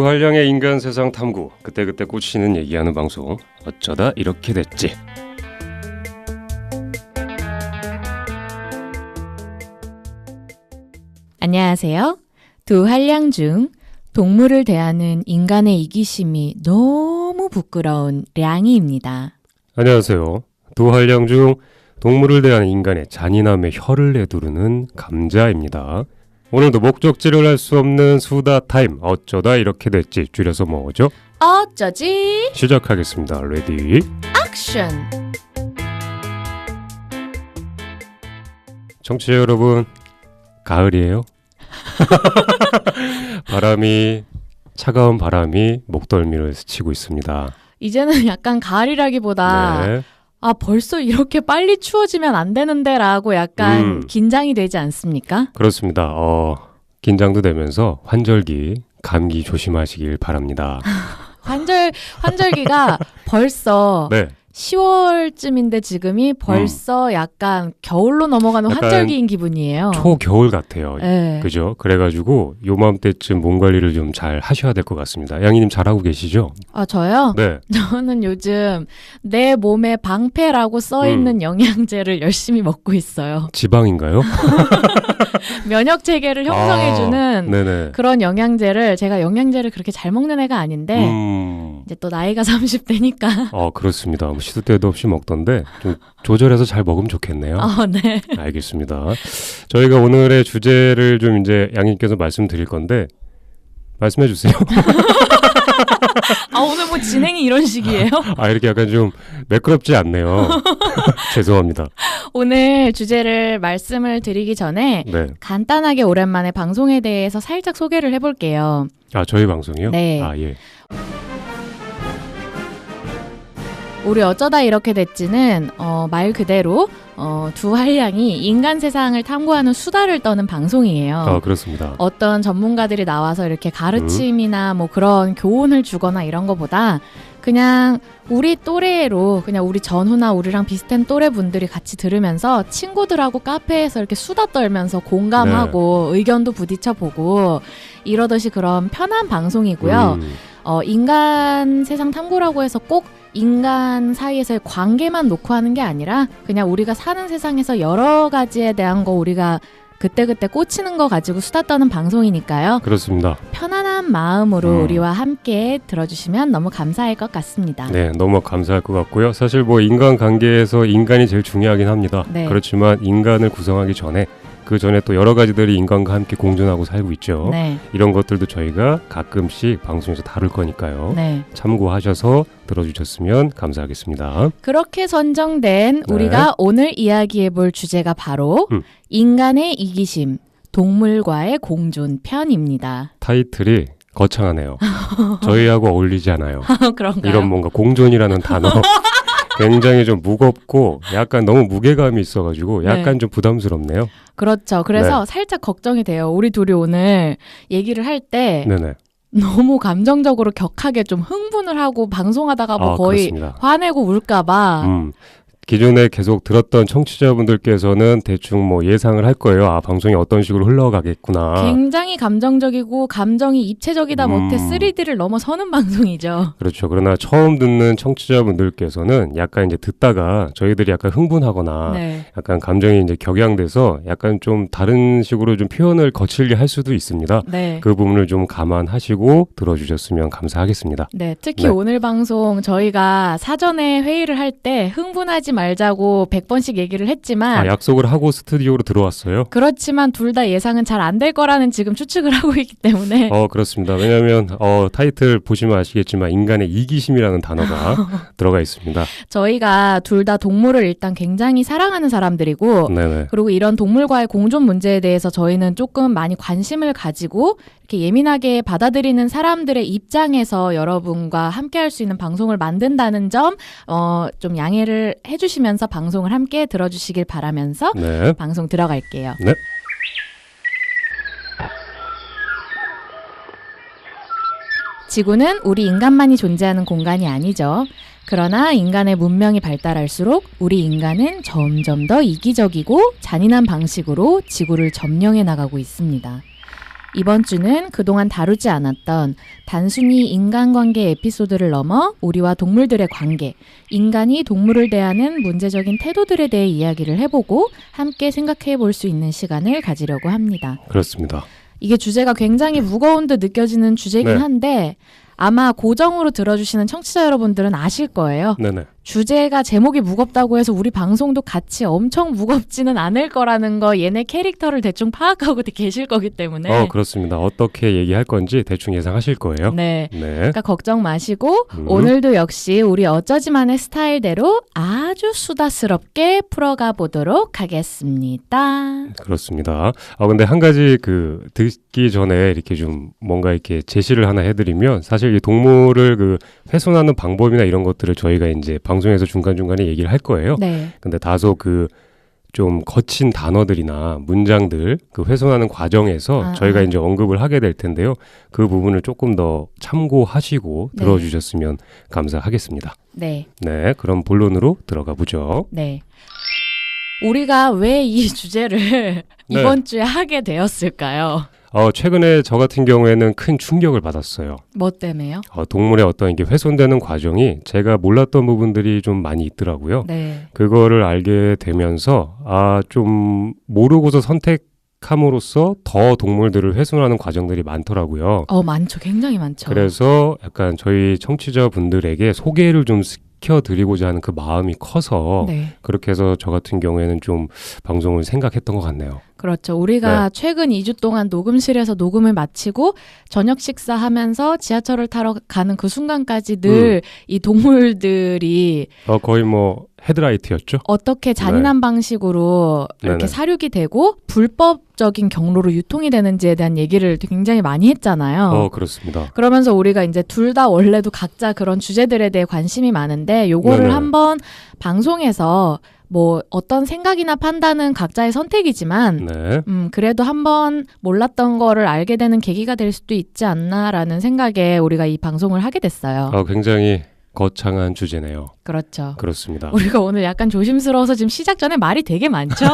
두한량의 인간 세상 탐구, 그때그때 꽂히는 얘기하는 방송, 어쩌다 이렇게 됐지. 안녕하세요. 두한량 중 동물을 대하는 인간의 이기심이 너무 부끄러운 량이입니다. 안녕하세요. 두한량 중 동물을 대하는 인간의 잔인함에 혀를 내두르는 감자입니다. 오늘도 목적지를 알 수 없는 수다 타임, 어쩌다 이렇게 됐지, 줄여서 뭐죠? 어쩌지? 시작하겠습니다. 레디 액션! 청취자 여러분, 가을이에요. 차가운 바람이 목덜미를 스치고 있습니다. 이제는 약간 가을이라기보다 네. 벌써 이렇게 빨리 추워지면 안 되는데 라고 약간 긴장이 되지 않습니까? 그렇습니다. 긴장도 되면서 환절기, 감기 조심하시길 바랍니다. 환절기가 벌써 네. 10월쯤인데 지금이 벌써 약간 겨울로 넘어가는 약간 환절기인 기분이에요. 초겨울 같아요. 네. 그죠? 그래가지고 요맘때쯤 몸 관리를 좀 잘 하셔야 될 것 같습니다. 양이님 잘하고 계시죠? 저요? 네. 저는 요즘 내 몸에 방패라고 써있는 영양제를 열심히 먹고 있어요. 지방인가요? 면역 체계를 형성해주는 네네. 그런 영양제를, 제가 영양제를 그렇게 잘 먹는 애가 아닌데 이제 또 나이가 30대니까 그렇습니다. 시도 때도 없이 먹던데 좀 조절해서 잘 먹으면 좋겠네요. 네. 알겠습니다. 저희가 오늘의 주제를 좀 이제 양님께서 말씀드릴 건데 말씀해 주세요. 오늘 뭐 진행이 이런 식이에요? 이렇게 약간 좀 매끄럽지 않네요. 죄송합니다. 오늘 주제를 말씀을 드리기 전에 네. 간단하게 오랜만에 방송에 대해서 살짝 소개를 해볼게요. 저희 방송이요? 네. 예. 우리 어쩌다 이렇게 됐지는 말 그대로 두한량이 인간 세상을 탐구하는 수다를 떠는 방송이에요. 그렇습니다. 어떤 전문가들이 나와서 이렇게 가르침이나 뭐 그런 교훈을 주거나 이런 거보다 그냥 우리 또래로, 그냥 우리 전후나 우리랑 비슷한 또래 분들이 같이 들으면서 친구들하고 카페에서 이렇게 수다 떨면서 공감하고 의견도 부딪혀보고 이러듯이 그런 편한 방송이고요. 인간 세상 탐구라고 해서 꼭 인간 사이에서의 관계만 놓고 하는 게 아니라 그냥 우리가 사는 세상에서 여러 가지에 대한 거 우리가 그때그때 꽂히는 거 가지고 수다 떠는 방송이니까요. 그렇습니다. 편안한 마음으로 우리와 함께 들어주시면 너무 감사할 것 같습니다. 네, 너무 감사할 것 같고요. 사실 뭐 인간관계에서 인간이 제일 중요하긴 합니다. 네. 그렇지만 인간을 구성하기 전에 그 전에 또 여러 가지들이 인간과 함께 공존하고 살고 있죠. 네. 이런 것들도 저희가 가끔씩 방송에서 다룰 거니까요. 네. 참고하셔서 들어주셨으면 감사하겠습니다. 그렇게 선정된 우리가 오늘 이야기해볼 주제가 바로 인간의 이기심, 동물과의 공존 편입니다. 타이틀이 거창하네요. 저희하고 어울리지 않아요. 그런가요? 이런 뭔가 공존이라는 단어 굉장히 좀 무겁고 약간 너무 무게감이 있어가지고 약간 좀 부담스럽네요. 그렇죠. 그래서 살짝 걱정이 돼요. 우리 둘이 오늘 얘기를 할 때 너무 감정적으로 격하게 좀 흥분을 하고 방송하다가 뭐 거의 그렇습니다. 화내고 울까봐. 기존에 계속 들었던 청취자분들께서는 대충 뭐 예상을 할 거예요. 방송이 어떤 식으로 흘러가겠구나. 굉장히 감정적이고 감정이 입체적이다 못해 3D를 넘어서는 방송이죠. 그렇죠. 그러나 처음 듣는 청취자분들께서는 약간 이제 듣다가 저희들이 약간 흥분하거나 약간 감정이 이제 격양돼서 약간 좀 다른 식으로 좀 표현을 거칠게 할 수도 있습니다. 그 부분을 좀 감안하시고 들어주셨으면 감사하겠습니다. 네, 특히 오늘 방송 저희가 사전에 회의를 할 때 흥분하지 말자고 100번씩 얘기를 했지만 약속을 하고 스튜디오로 들어왔어요? 그렇지만 둘 다 예상은 잘 안 될 거라는 지금 추측을 하고 있기 때문에 그렇습니다. 왜냐하면 타이틀 보시면 아시겠지만 인간의 이기심이라는 단어가 들어가 있습니다. 저희가 둘 다 동물을 일단 굉장히 사랑하는 사람들이고 그리고 이런 동물과의 공존 문제에 대해서 저희는 조금 많이 관심을 가지고 이렇게 예민하게 받아들이는 사람들의 입장에서 여러분과 함께 할 수 있는 방송을 만든다는 점 좀 양해를 해주시면서 방송을 함께 들어주시길 바라면서 방송 들어갈게요. 네. 지구는 우리 인간만이 존재하는 공간이 아니죠. 그러나 인간의 문명이 발달할수록 우리 인간은 점점 더 이기적이고 잔인한 방식으로 지구를 점령해 나가고 있습니다. 이번 주는 그동안 다루지 않았던 단순히 인간관계 에피소드를 넘어 우리와 동물들의 관계, 인간이 동물을 대하는 문제적인 태도들에 대해 이야기를 해보고 함께 생각해 볼 수 있는 시간을 가지려고 합니다. 그렇습니다. 이게 주제가 굉장히 무거운 듯 느껴지는 주제긴 한데 아마 고정으로 들어주시는 청취자 여러분들은 아실 거예요. 네네. 주제가 제목이 무겁다고 해서 우리 방송도 같이 엄청 무겁지는 않을 거라는 거 얘네 캐릭터를 대충 파악하고 계실 거기 때문에 그렇습니다. 어떻게 얘기할 건지 대충 예상하실 거예요. 네. 그러니까 걱정 마시고 오늘도 역시 우리 어쩌지만의 스타일대로 아주 수다스럽게 풀어가 보도록 하겠습니다. 그렇습니다. 근데 한 가지 듣기 전에 이렇게 좀 뭔가 이렇게 제시를 하나 해드리면 사실 이 동물을 훼손하는 방법이나 이런 것들을 저희가 이제 방송에서 중간중간에 얘기를 할 거예요. 네. 근데 다소 좀 거친 단어들이나 문장들 훼손하는 과정에서 저희가 이제 언급을 하게 될 텐데요. 그 부분을 조금 더 참고하시고 들어주셨으면 감사하겠습니다. 네. 네, 그럼 본론으로 들어가 보죠. 네. 우리가 왜 이 주제를 이번 주에 하게 되었을까요? 최근에 저 같은 경우에는 큰 충격을 받았어요. 뭐 때문에요? 동물의 어떤 이게 훼손되는 과정이 제가 몰랐던 부분들이 좀 많이 있더라고요. 네. 그거를 알게 되면서 좀 모르고서 선택함으로써 더 동물들을 훼손하는 과정들이 많더라고요. 많죠. 굉장히 많죠. 그래서 약간 저희 청취자분들에게 소개를 좀 시켜드리고자 하는 그 마음이 커서 그렇게 해서 저 같은 경우에는 좀 방송을 생각했던 것 같네요. 그렇죠. 우리가 최근 2주 동안 녹음실에서 녹음을 마치고 저녁 식사하면서 지하철을 타러 가는 그 순간까지 늘 이 동물들이 거의 헤드라이트였죠. 어떻게 잔인한 방식으로 이렇게 사육이 되고 불법적인 경로로 유통이 되는지에 대한 얘기를 굉장히 많이 했잖아요. 그렇습니다. 그러면서 우리가 이제 둘 다 원래도 각자 그런 주제들에 대해 관심이 많은데 요거를 한번 방송에서 어떤 생각이나 판단은 각자의 선택이지만 그래도 한번 몰랐던 거를 알게 되는 계기가 될 수도 있지 않나라는 생각에 우리가 이 방송을 하게 됐어요. 굉장히 거창한 주제네요. 그렇죠. 그렇습니다. 우리가 오늘 약간 조심스러워서 지금 시작 전에 말이 되게 많죠?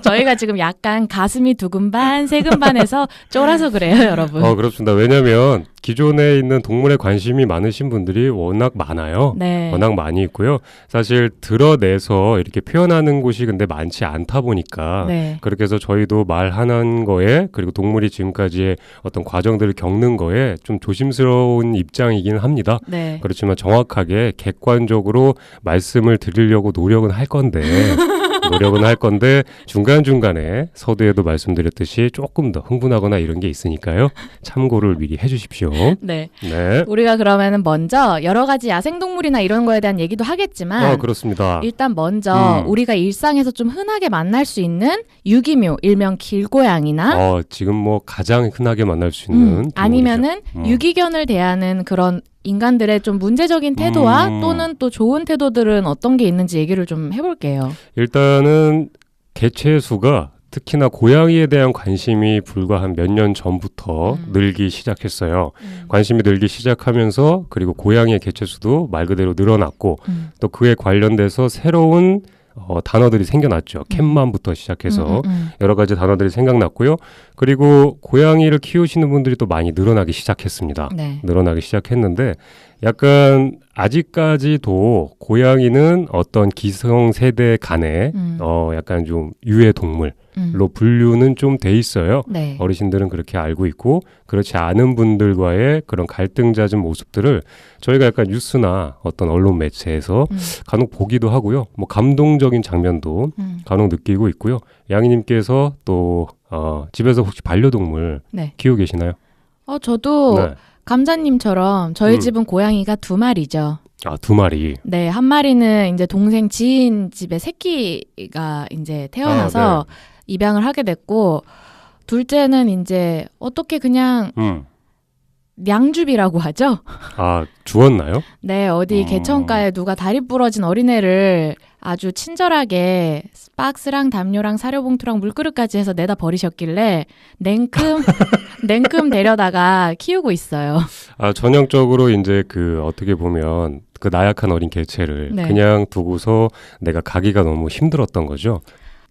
저희가 지금 약간 가슴이 두근반, 세근반해서 쫄아서 그래요, 여러분. 그렇습니다. 왜냐하면 기존에 있는 동물에 관심이 많으신 분들이 워낙 많아요. 네. 워낙 많이 있고요. 사실 드러내서 이렇게 표현하는 곳이 근데 많지 않다 보니까 그렇게 해서 저희도 말하는 거에 그리고 동물이 지금까지의 어떤 과정들을 겪는 거에 좀 조심스러운 입장이긴 합니다. 그렇지만 정확하게 객관적으로 말씀을 드리려고 노력은 할 건데 중간중간에 서두에도 말씀드렸듯이 조금 더 흥분하거나 이런 게 있으니까요. 참고를 미리 해주십시오. 네. 우리가 그러면은 먼저 여러 가지 야생동물이나 이런 거에 대한 얘기도 하겠지만 그렇습니다. 일단 먼저 우리가 일상에서 좀 흔하게 만날 수 있는 유기묘, 일명 길고양이나 지금 가장 흔하게 만날 수 있는 아니면은 유기견을 대하는 그런 인간들의 좀 문제적인 태도와 또는 또 좋은 태도들은 어떤 게 있는지 얘기를 좀 해볼게요. 일단은 개체수가 특히나 고양이에 대한 관심이 불과 한 몇 년 전부터 늘기 시작했어요. 관심이 늘기 시작하면서 그리고 고양이의 개체수도 말 그대로 늘어났고 또 그에 관련돼서 새로운 단어들이 생겨났죠. 캣맘부터 시작해서 여러 가지 단어들이 생각났고요. 그리고 고양이를 키우시는 분들이 또 많이 늘어나기 시작했습니다. 늘어나기 시작했는데 약간 아직까지도 고양이는 어떤 기성세대 간에 약간 좀 유해 동물로 분류는 좀 돼 있어요. 어르신들은 그렇게 알고 있고 그렇지 않은 분들과의 그런 갈등 잦은 모습들을 저희가 약간 뉴스나 어떤 언론 매체에서 간혹 보기도 하고요. 감동적인 장면도 간혹 느끼고 있고요. 양이님께서 또 집에서 혹시 반려동물 키우고 계시나요? 저도 감자님처럼 저희 집은 고양이가 2마리죠. 2마리. 네, 한 마리는 이제 동생 지인 집에 새끼가 이제 태어나서 입양을 하게 됐고, 둘째는 이제 어떻게 그냥 냥줍이라고 하죠? 주웠나요? 네, 어디 개천가에 누가 다리 부러진 어린애를 아주 친절하게 박스랑 담요랑 사료봉투랑 물그릇까지 해서 내다 버리셨길래 냉큼 데려다가 키우고 있어요. 전형적으로 이제 어떻게 보면 그 나약한 어린 개체를 그냥 두고서 내가 가기가 너무 힘들었던 거죠.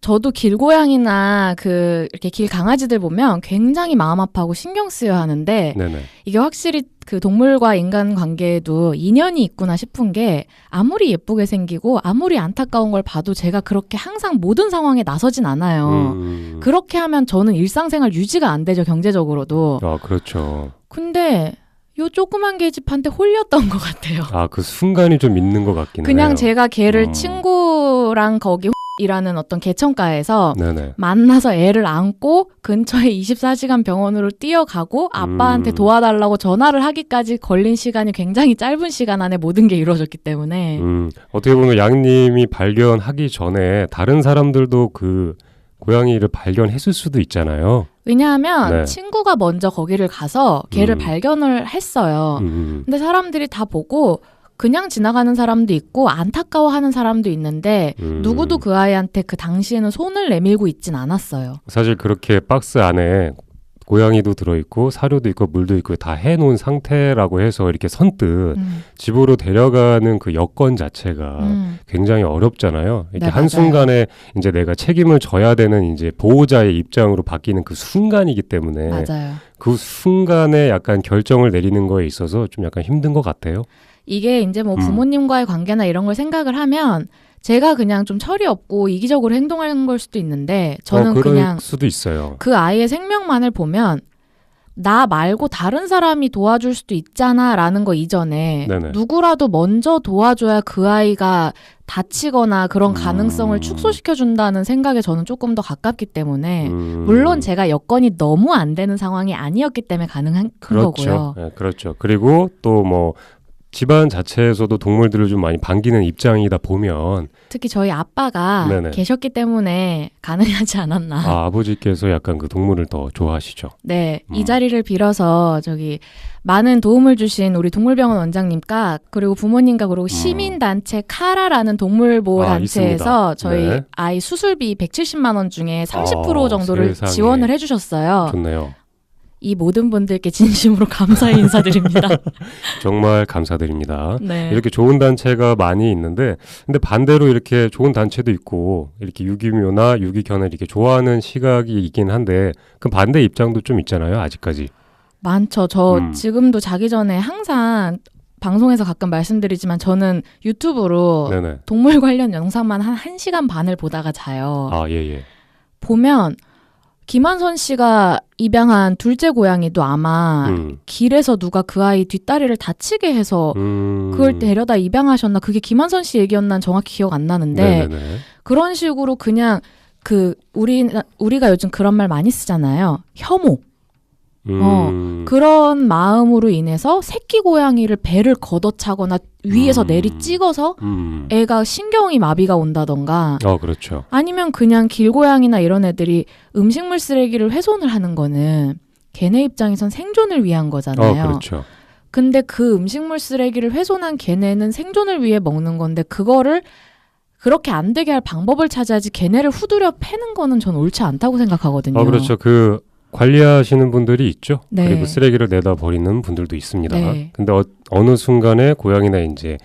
저도 길고양이나 이렇게 길 강아지들 보면 굉장히 마음 아파하고 신경 쓰여 하는데 네네. 이게 확실히 그 동물과 인간 관계에도 인연이 있구나 싶은 게 아무리 예쁘게 생기고 아무리 안타까운 걸 봐도 제가 그렇게 항상 모든 상황에 나서진 않아요. 그렇게 하면 저는 일상생활 유지가 안 되죠, 경제적으로도. 아, 그렇죠. 근데 요 조그만 계집한테 홀렸던 것 같아요. 아, 그 순간이 좀 있는 것 같긴 해요. 그냥 제가 걔를 친구랑 거기 이라는 어떤 개천가에서 네네. 만나서 애를 안고 근처에 24시간 병원으로 뛰어가고 아빠한테 도와달라고 전화를 하기까지 걸린 시간이 굉장히 짧은 시간 안에 모든 게 이루어졌기 때문에 어떻게 보면 양님이 발견하기 전에 다른 사람들도 그 고양이를 발견했을 수도 있잖아요. 왜냐하면 네. 친구가 먼저 거기를 가서 걔를 발견을 했어요. 근데 사람들이 다 보고 그냥 지나가는 사람도 있고 안타까워하는 사람도 있는데 누구도 그 아이한테 그 당시에는 손을 내밀고 있진 않았어요. 사실 그렇게 박스 안에 고양이도 들어있고 사료도 있고 물도 있고 다 해놓은 상태라고 해서 이렇게 선뜻 집으로 데려가는 그 여건 자체가 굉장히 어렵잖아요. 이렇게 네, 한순간에 이제 내가 책임을 져야 되는 이제 보호자의 입장으로 바뀌는 그 순간이기 때문에 맞아요. 그 순간에 약간 결정을 내리는 거에 있어서 좀 약간 힘든 것 같아요. 이게 이제 뭐 부모님과의 관계나 이런 걸 생각을 하면 제가 그냥 좀 철이 없고 이기적으로 행동하는 걸 수도 있는데 저는 그럴 그냥 수도 있어요. 그 아이의 생명만을 보면 나 말고 다른 사람이 도와줄 수도 있잖아 라는 거 이전에 네네. 누구라도 먼저 도와줘야 그 아이가 다치거나 그런 가능성을 축소시켜준다는 생각에 저는 조금 더 가깝기 때문에 물론 제가 여건이 너무 안 되는 상황이 아니었기 때문에 가능한 그렇죠. 거고요. 네, 그렇죠. 그리고 또 뭐 집안 자체에서도 동물들을 좀 많이 반기는 입장이다 보면 특히 저희 아빠가 네네. 계셨기 때문에 가능하지 않았나. 아버지께서 약간 그 동물을 더 좋아하시죠. 네, 이 자리를 빌어서 많은 도움을 주신 우리 동물병원 원장님과 그리고 부모님과 그리고 시민단체 카라라는 동물보호단체에서 저희 네. 아이 수술비 170만 원 중에 30% 정도를 세상에. 지원을 해주셨어요. 좋네요. 이 모든 분들께 진심으로 감사의 인사드립니다. 정말 감사드립니다. 네. 이렇게 좋은 단체가 많이 있는데 근데 반대로 이렇게 좋은 단체도 있고 이렇게 유기묘나 유기견을 이렇게 좋아하는 시각이 있긴 한데 그 반대 입장도 좀 있잖아요. 아직까지. 많죠. 저 지금도 자기 전에 항상 방송에서 가끔 말씀드리지만 저는 유튜브로 네네. 동물 관련 영상만 한 1시간 반을 보다가 자요. 아, 예. 보면 김한선 씨가 입양한 둘째 고양이도 아마 길에서 누가 그 아이 뒷다리를 다치게 해서 그걸 데려다 입양하셨나 그게 김한선 씨 얘기였나 정확히 기억 안 나는데 네네네. 그런 식으로 그냥 우리가 요즘 그런 말 많이 쓰잖아요. 혐오. 그런 마음으로 인해서 새끼 고양이를 배를 걷어차거나 위에서 내리 찍어서 애가 신경이 마비가 온다던가 그렇죠. 아니면 그냥 길고양이나 이런 애들이 음식물 쓰레기를 훼손을 하는 거는 걔네 입장에선 생존을 위한 거잖아요. 그렇죠. 근데 그 음식물 쓰레기를 훼손한 걔네는 생존을 위해 먹는 건데 그거를 그렇게 안 되게 할 방법을 찾아야지 걔네를 후두려 패는 거는 전 옳지 않다고 생각하거든요. 그렇죠. 관리하시는 분들이 있죠. 네. 그리고 쓰레기를 내다 버리는 분들도 있습니다. 네. 근데 어느 순간에 고양이나 이제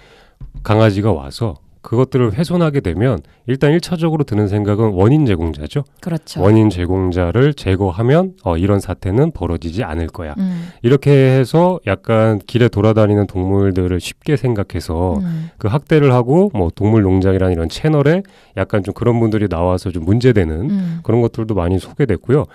강아지가 와서 그것들을 훼손하게 되면 일단 1차적으로 드는 생각은 원인 제공자죠. 그렇죠. 원인 제공자를 제거하면 이런 사태는 벌어지지 않을 거야. 이렇게 해서 약간 길에 돌아다니는 동물들을 쉽게 생각해서 그 학대를 하고 뭐 동물 농장이라는 이런 채널에 약간 좀 그런 분들이 나와서 좀 문제되는 그런 것들도 많이 소개됐고요.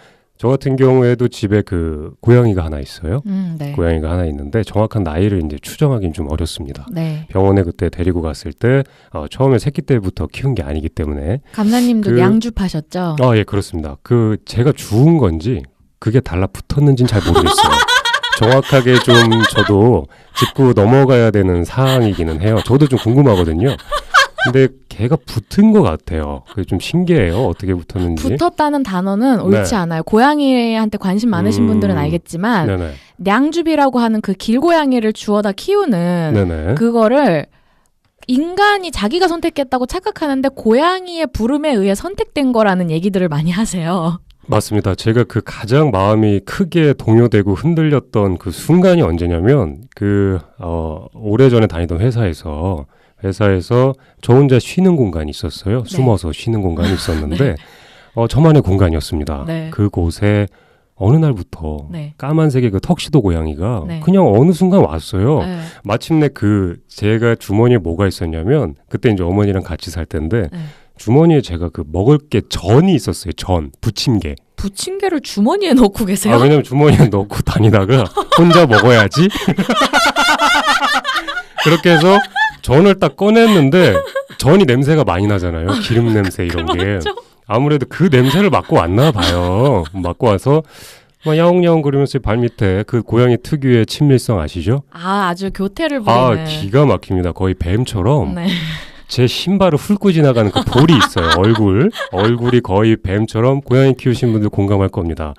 저 같은 경우에도 집에 그 고양이가 하나 있어요. 네. 고양이가 하나 있는데 정확한 나이를 이제 추정하기는 좀 어렵습니다. 네. 병원에 그때 데리고 갔을 때 처음에 새끼 때부터 키운 게 아니기 때문에 감사님도 양주파셨죠? 예, 그렇습니다. 제가 주운 건지 그게 달라붙었는지는 잘 모르겠어요. 정확하게 좀 저도 짚고 넘어가야 되는 상황이기는 해요. 저도 좀 궁금하거든요. 근데 걔가 붙은 것 같아요. 그게 좀 신기해요. 어떻게 붙었는지. 붙었다는 단어는 옳지 않아요. 고양이한테 관심 많으신 분들은 알겠지만 네네. 냥주비라고 하는 그 길고양이를 주워다 키우는 네네. 그거를 인간이 자기가 선택했다고 착각하는데 고양이의 부름에 의해 선택된 거라는 얘기들을 많이 하세요. 맞습니다. 제가 가장 마음이 크게 동요되고 흔들렸던 그 순간이 언제냐면 오래전에 다니던 회사에서 회사에서 저 혼자 쉬는 공간이 있었어요. 네. 숨어서 쉬는 공간이 있었는데 네. 저만의 공간이었습니다. 네. 그곳에 어느 날부터 네. 까만색의 그 턱시도 고양이가 네. 그냥 어느 순간 왔어요. 네. 마침내 제가 주머니에 뭐가 있었냐면 그때 이제 어머니랑 같이 살 때인데 네. 주머니에 제가 그 먹을 게 전이 있었어요. 부침개. 부침개를 주머니에 넣고 계세요? 왜냐면 주머니에 넣고 다니다가 혼자 먹어야지. 그렇게 해서 전을 딱 꺼냈는데 전이 냄새가 많이 나잖아요. 기름 냄새 이런 그렇죠. 게. 아무래도 그 냄새를 맡고 왔나 봐요. 맡고 와서 막 야옹야옹 거리면서 발밑에 그 고양이 특유의 친밀성 아시죠? 아주 교태를 부리는. 기가 막힙니다. 거의 뱀처럼 네. 제 신발을 훑고 지나가는 그 볼이 있어요. 얼굴이 거의 뱀처럼 고양이 키우신 분들 공감할 겁니다.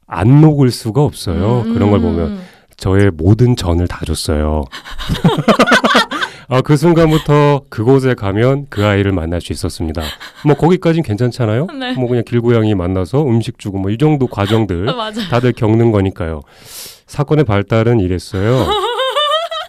안 녹을 수가 없어요. 그런 걸 보면 저의 모든 전을 다 줬어요. 그 순간부터 그곳에 가면 그 아이를 만날 수 있었습니다. 뭐 거기까지는 괜찮잖아요. 네. 뭐 그냥 길고양이 만나서 음식 주고 뭐 이 정도 과정들 맞아요. 다들 겪는 거니까요. 사건의 발달은 이랬어요.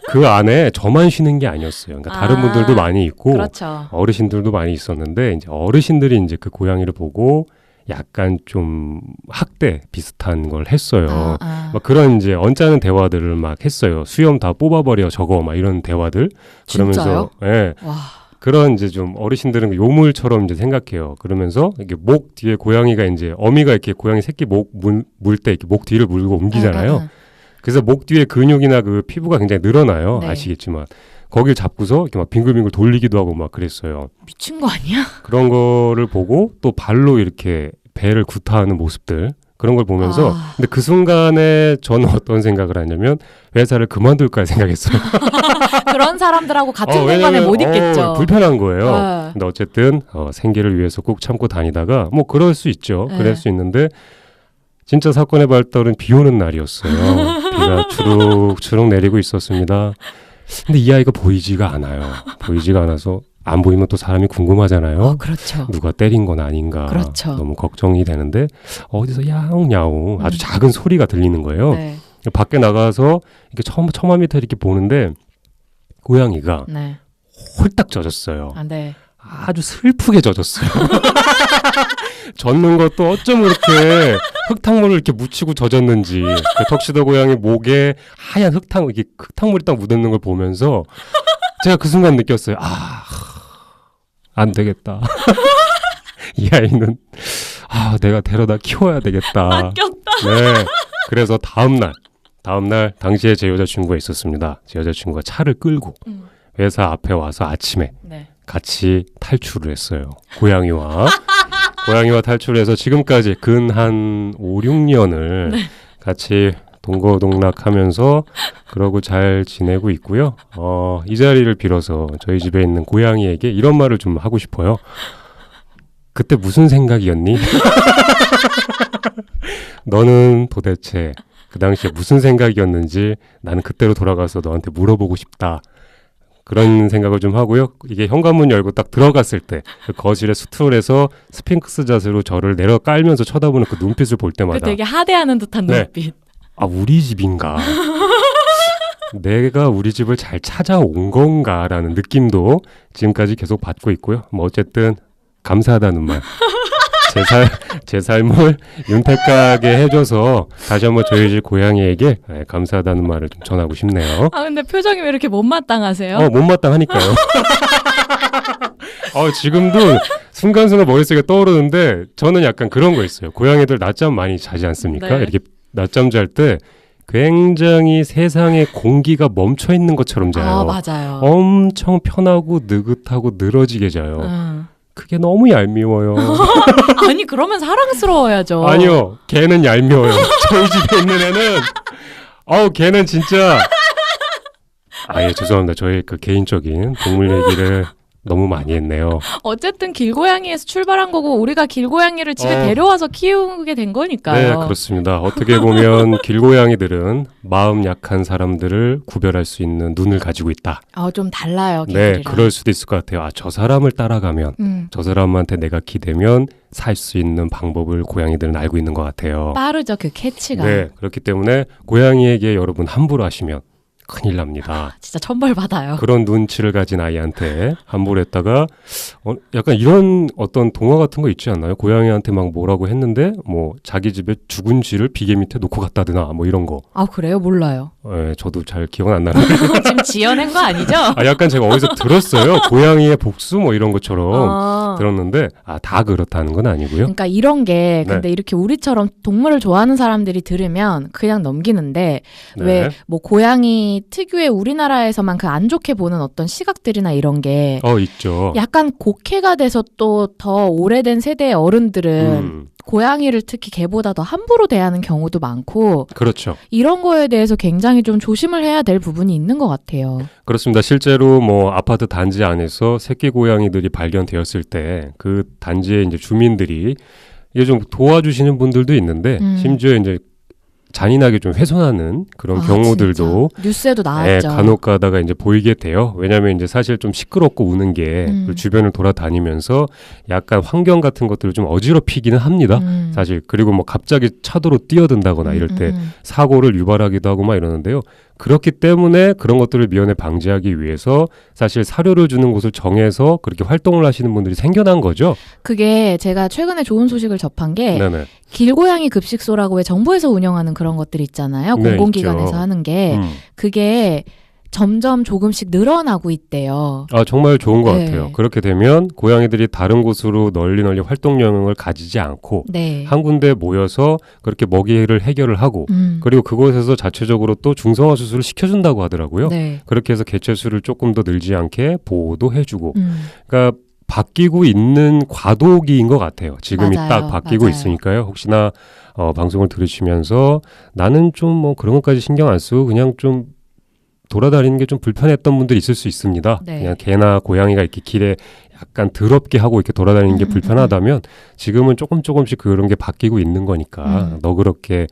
그 안에 저만 쉬는 게 아니었어요. 그러니까 다른 분들도 많이 있고 그렇죠. 어르신들도 많이 있었는데 이제 어르신들이 이제 그 고양이를 보고 약간 좀 학대 비슷한 걸 했어요. 막 그런 이제 언짢은 대화들을 막 했어요. 수염 다 뽑아버려 저거 막 이런 대화들. 진짜요? 그러면서 예. 와. 그런 이제 좀 어르신들은 요물처럼 이제 생각해요. 그러면서 이게 목 뒤에 고양이가 이제 어미가 이렇게 고양이 새끼 목 물 때 이렇게 목 뒤를 물고 옮기잖아요. 그래서 목 뒤에 근육이나 그 피부가 굉장히 늘어나요. 네. 아시겠지만 거길 잡고서 이렇게 막 빙글빙글 돌리기도 하고 막 그랬어요. 미친 거 아니야? 그런 거를 보고 또 발로 이렇게 배를 구타하는 모습들 그런 걸 보면서 근데 그 순간에 저는 어떤 생각을 하냐면 회사를 그만둘까 생각했어요. 그런 사람들하고 같은 공간에 못 있겠죠. 불편한 거예요. 근데 어쨌든 생계를 위해서 꼭 참고 다니다가 뭐 그럴 수 있죠. 그럴 수 있는데 진짜 사건의 발달은 비 오는 날이었어요. 비가 주룩주룩 내리고 있었습니다. 근데 이 아이가 보이지가 않아요. 보이지가 않아서 안 보이면 또 사람이 궁금하잖아요. 그렇죠. 누가 때린 건 아닌가. 그렇죠. 너무 걱정이 되는데 어디서 야옹야옹 아주 작은 소리가 들리는 거예요. 네. 밖에 나가서 이렇게 처마 밑에 이렇게 보는데 고양이가 네. 홀딱 젖었어요. 네. 아주 슬프게 젖었어요. 젖는 것도 어쩜 그렇게 흙탕물을 이렇게 묻히고 젖었는지 그 턱시도 고양이 목에 하얀 이게 흙탕물이 딱 묻었는 걸 보면서 제가 그 순간 느꼈어요. 안 되겠다. 이 아이는 내가 데려다 키워야 되겠다. 맡겼다. 네. 그래서 다음날 당시에 제 여자친구가 있었습니다. 제 여자친구가 차를 끌고 회사 앞에 와서 아침에 같이 탈출을 했어요. 고양이와 탈출해서 지금까지 근 한 5, 6년을 같이 동거동락하면서 그러고 잘 지내고 있고요. 이 자리를 빌어서 저희 집에 있는 고양이에게 이런 말을 좀 하고 싶어요. 그때 무슨 생각이었니? 너는 도대체 그 당시에 무슨 생각이었는지 나는 그때로 돌아가서 너한테 물어보고 싶다. 그런 생각을 좀 하고요. 이게 현관문 열고 딱 들어갔을 때 그 거실에 수틀에서 스핑크스 자세로 저를 내려 깔면서 쳐다보는 그 눈빛을 볼 때마다 되게 하대하는 듯한 눈빛. 우리 집인가? 내가 우리 집을 잘 찾아온 건가라는 느낌도 지금까지 계속 받고 있고요. 뭐 어쨌든 감사하다는 말. 제 삶을 윤택하게 해줘서 다시 한번 저희 집 고양이에게 감사하다는 말을 좀 전하고 싶네요. 근데 표정이 왜 이렇게 못마땅하세요? 못마땅하니까요. 지금도 순간순간 머릿속에 떠오르는데 저는 약간 그런 거 있어요. 고양이들 낮잠 많이 자지 않습니까? 네. 이렇게 낮잠 잘 때 굉장히 세상에 공기가 멈춰 있는 것처럼 자요. 맞아요. 엄청 편하고 느긋하고 늘어지게 자요. 그게 너무 얄미워요. 아니 그러면 사랑스러워야죠. 아니요. 걔는 얄미워요. 저희 집에 있는 애는 걔는 진짜 죄송합니다. 저희 그 개인적인 동물 얘기를 너무 많이 했네요. 어쨌든 길고양이에서 출발한 거고 우리가 길고양이를 집에 데려와서 키우게 된 거니까요. 네, 그렇습니다. 어떻게 보면 길고양이들은 마음 약한 사람들을 구별할 수 있는 눈을 가지고 있다. 좀 달라요. 네, 그럴 수도 있을 것 같아요. 저 사람을 따라가면 저 사람한테 내가 기대면 살 수 있는 방법을 고양이들은 알고 있는 것 같아요. 빠르죠, 그 캐치가. 네, 그렇기 때문에 고양이에게 여러분 함부로 하시면 큰일 납니다. 진짜 천벌 받아요. 그런 눈치를 가진 아이한테 함부로 했다가 약간 이런 어떤 동화 같은 거 있지 않나요? 고양이한테 막 뭐라고 했는데 뭐 자기 집에 죽은 쥐를 비계 밑에 놓고 갔다드나 뭐 이런 거. 아 그래요? 몰라요. 네, 저도 잘 기억은 안 나는데. 지금 지어낸 거 아니죠? 약간 제가 어디서 들었어요. 고양이의 복수 뭐 이런 것처럼 들었는데 다 그렇다는 건 아니고요. 그러니까 이런 게 근데 이렇게 우리처럼 동물을 좋아하는 사람들이 들으면 그냥 넘기는데 왜 뭐 고양이 특유의 우리나라에서만 그 안 좋게 보는 어떤 시각들이나 이런 게 있죠. 약간 곡해가 돼서 또 더 오래된 세대의 어른들은 고양이를 특히 개보다 더 함부로 대하는 경우도 많고 그렇죠. 이런 거에 대해서 굉장히 좀 조심을 해야 될 부분이 있는 것 같아요. 그렇습니다. 실제로 뭐 아파트 단지 안에서 새끼 고양이들이 발견되었을 때 그 단지의 이제 주민들이 이게 좀 도와주시는 분들도 있는데 심지어 이제 잔인하게 좀 훼손하는 그런 경우들도 진짜. 뉴스에도 나왔죠. 간혹 가다가 이제 보이게 돼요. 왜냐하면 이제 사실 좀 시끄럽고 우는 게 주변을 돌아다니면서 약간 환경 같은 것들을 좀 어지럽히기는 합니다. 사실 그리고 뭐 갑자기 차도로 뛰어든다거나 이럴 때 사고를 유발하기도 하고 막 이러는데요. 그렇기 때문에 그런 것들을 미연에 방지하기 위해서 사실 사료를 주는 곳을 정해서 그렇게 활동을 하시는 분들이 생겨난 거죠. 그게 제가 최근에 좋은 소식을 접한 게 네네. 길고양이 급식소라고 왜 정부에서 운영하는 그런 것들 있잖아요. 공공기관에서 있죠. 하는 게 그게 점점 조금씩 늘어나고 있대요. 정말 좋은 것 같아요. 그렇게 되면 고양이들이 다른 곳으로 널리 활동 영역을 가지지 않고 한 군데 모여서 그렇게 먹이를 해결을 하고 그리고 그곳에서 자체적으로 또 중성화 수술을 시켜준다고 하더라고요. 그렇게 해서 개체수를 조금 더 늘지 않게 보호도 해주고 그러니까 바뀌고 있는 과도기인 것 같아요. 지금이 딱 바뀌고 있으니까요. 혹시나 방송을 들으시면서 나는 좀 뭐 그런 것까지 신경 안 쓰고 그냥 좀 돌아다니는 게 좀 불편했던 분들이 있을 수 있습니다. 그냥 개나 고양이가 이렇게 길에 약간 더럽게 하고 이렇게 돌아다니는 게 불편하다면 지금은 조금씩 그런 게 바뀌고 있는 거니까 너그럽게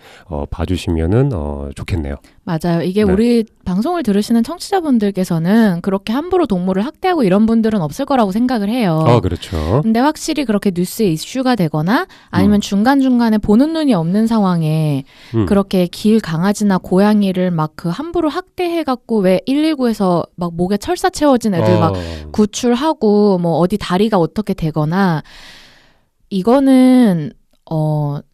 봐주시면은 좋겠네요. 맞아요. 이게 우리 방송을 들으시는 청취자분들께서는 그렇게 함부로 동물을 학대하고 이런 분들은 없을 거라고 생각을 해요. 그렇죠. 근데 확실히 그렇게 뉴스에 이슈가 되거나 아니면 중간중간에 보는 눈이 없는 상황에 그렇게 길 강아지나 고양이를 막 그 함부로 학대해갖고 왜 119에서 막 목에 철사 채워진 애들 막 구출하고 뭐 어디 다리가 어떻게 되거나 이거는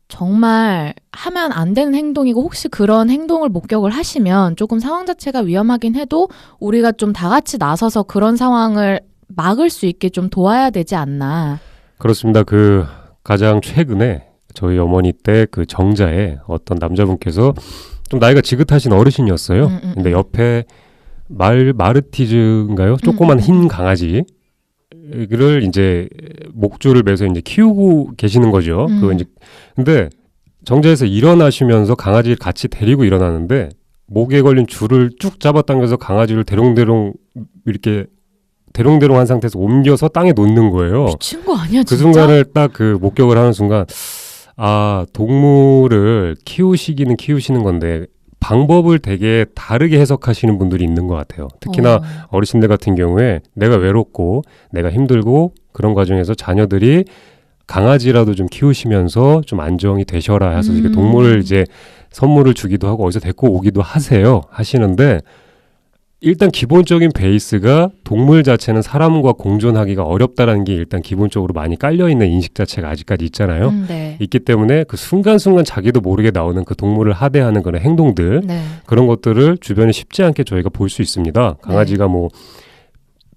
정말 하면 안 되는 행동이고 혹시 그런 행동을 목격을 하시면 조금 상황 자체가 위험하긴 해도 우리가 좀 다 같이 나서서 그런 상황을 막을 수 있게 좀 도와야 되지 않나. 그렇습니다. 그 가장 최근에 저희 어머니 때 그 정자에 어떤 남자분께서 좀 나이가 지긋하신 어르신이었어요. 근데 옆에 마르티즈인가요? 조그만 흰 강아지 를 이제 목줄을 매서 이제 키우고 계시는 거죠. 그 이제 근데 정자에서 일어나시면서 강아지를 같이 데리고 일어나는데 목에 걸린 줄을 쭉 잡아당겨서 강아지를 대롱대롱 이렇게 대롱대롱한 상태에서 옮겨서 땅에 놓는 거예요. 미친 거 아니야, 진짜? 그 순간을 딱 그 목격을 하는 순간 동물을 키우시기는 키우시는 건데 방법을 되게 다르게 해석하시는 분들이 있는 것 같아요. 특히나 어르신들 같은 경우에 내가 외롭고 내가 힘들고 그런 과정에서 자녀들이 강아지라도 좀 키우시면서 좀 안정이 되셔라 해서 이게 동물을 이제 선물을 주기도 하고 어디서 데리고 오기도 하시는데 일단 기본적인 베이스가 동물 자체는 사람과 공존하기가 어렵다라는 게 일단 기본적으로 많이 깔려있는 인식 자체가 아직까지 있잖아요. 있기 때문에 그 순간순간 자기도 모르게 나오는 그 동물을 하대하는 그런 행동들 그런 것들을 주변에 쉽지 않게 저희가 볼 수 있습니다. 강아지가 뭐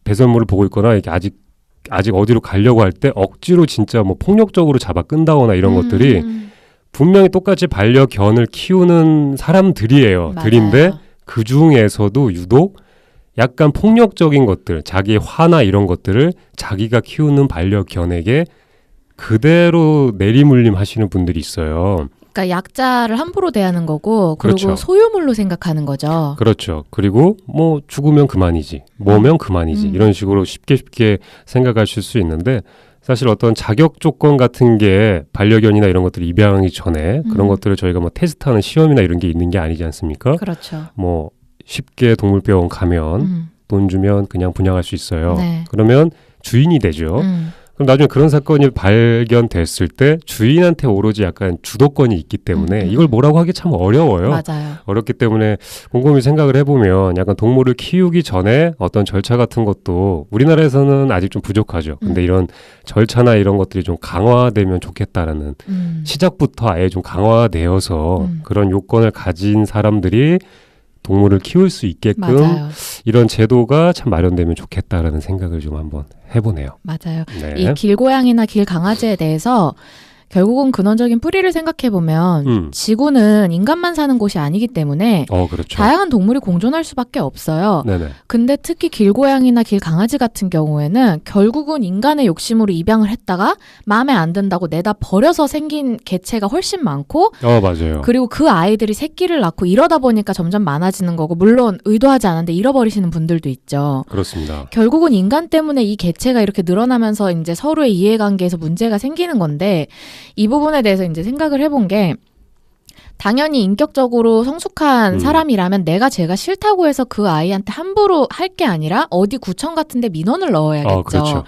배설물을 보고 있거나 이게 아직 어디로 가려고 할 때 억지로 진짜 뭐 폭력적으로 잡아 끈다거나 이런 것들이 분명히 똑같이 반려견을 키우는 사람들이에요. 들인데 그 중에서도 유독 약간 폭력적인 것들, 자기의 화나 이런 것들을 자기가 키우는 반려견에게 그대로 내리물림 하시는 분들이 있어요. 그러니까 약자를 함부로 대하는 거고 그리고 그렇죠. 소유물로 생각하는 거죠. 그렇죠. 그리고 뭐 죽으면 그만이지, 뭐면 그만이지 이런 식으로 쉽게 생각하실 수 있는데 사실 어떤 자격 조건 같은 게 반려견이나 이런 것들을 입양하기 전에 그런 것들을 저희가 뭐 테스트하는 시험이나 이런 게 있는 게 아니지 않습니까? 그렇죠. 뭐 쉽게 동물병원 가면 돈 주면 그냥 분양할 수 있어요. 네. 그러면 주인이 되죠. 그럼 나중에 그런 사건이 발견됐을 때 주인한테 오로지 약간 주도권이 있기 때문에 이걸 뭐라고 하기 참 어려워요. 맞아요. 어렵기 때문에 곰곰이 생각을 해보면 약간 동물을 키우기 전에 어떤 절차 같은 것도 우리나라에서는 아직 좀 부족하죠. 근데 이런 절차나 이런 것들이 좀 강화되면 좋겠다라는 시작부터 아예 좀 강화되어서 그런 요건을 가진 사람들이 동물을 키울 수 있게끔 맞아요. 이런 제도가 참 마련되면 좋겠다라는 생각을 좀 한번 해보네요. 맞아요. 네. 이 길고양이나 길강아지에 대해서 결국은 근원적인 뿌리를 생각해보면 지구는 인간만 사는 곳이 아니기 때문에 그렇죠. 다양한 동물이 공존할 수밖에 없어요. 네네. 근데 특히 길고양이나 길강아지 같은 경우에는 결국은 인간의 욕심으로 입양을 했다가 마음에 안 든다고 내다 버려서 생긴 개체가 훨씬 많고 맞아요. 그리고 그 아이들이 새끼를 낳고 이러다 보니까 점점 많아지는 거고 물론 의도하지 않았는데 잃어버리시는 분들도 있죠. 그렇습니다. 결국은 인간 때문에 이 개체가 이렇게 늘어나면서 이제 서로의 이해관계에서 문제가 생기는 건데 이 부분에 대해서 이제 생각을 해본 게 당연히 인격적으로 성숙한 사람이라면 내가 제가 싫다고 해서 그 아이한테 함부로 할 게 아니라 어디 구청 같은 데 민원을 넣어야겠죠. 그렇죠.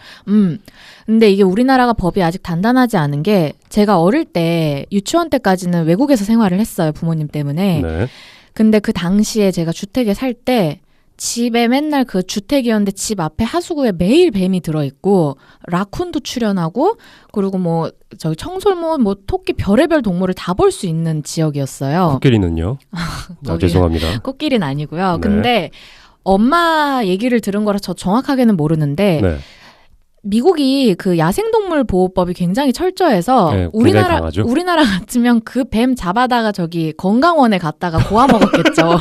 근데 이게 우리나라가 법이 아직 단단하지 않은 게 제가 어릴 때 유치원 때까지는 외국에서 생활을 했어요. 부모님 때문에. 네. 근데 그 당시에 제가 주택에 살 때 집에 맨날 그 주택이었는데 집 앞에 하수구에 매일 뱀이 들어있고 라쿤도 출연하고 그리고 뭐 저기 청설모 뭐 토끼 별의별 동물을 다 볼 수 있는 지역이었어요. 코끼리는요? 죄송합니다. 코끼리는 아니고요. 네. 근데 엄마 얘기를 들은 거라 저 정확하게는 모르는데 네. 미국이 그 야생동물 보호법이 굉장히 철저해서 네, 굉장히 우리나라 같으면 그 뱀 잡아다가 저기 건강원에 갔다가 고아 먹었겠죠.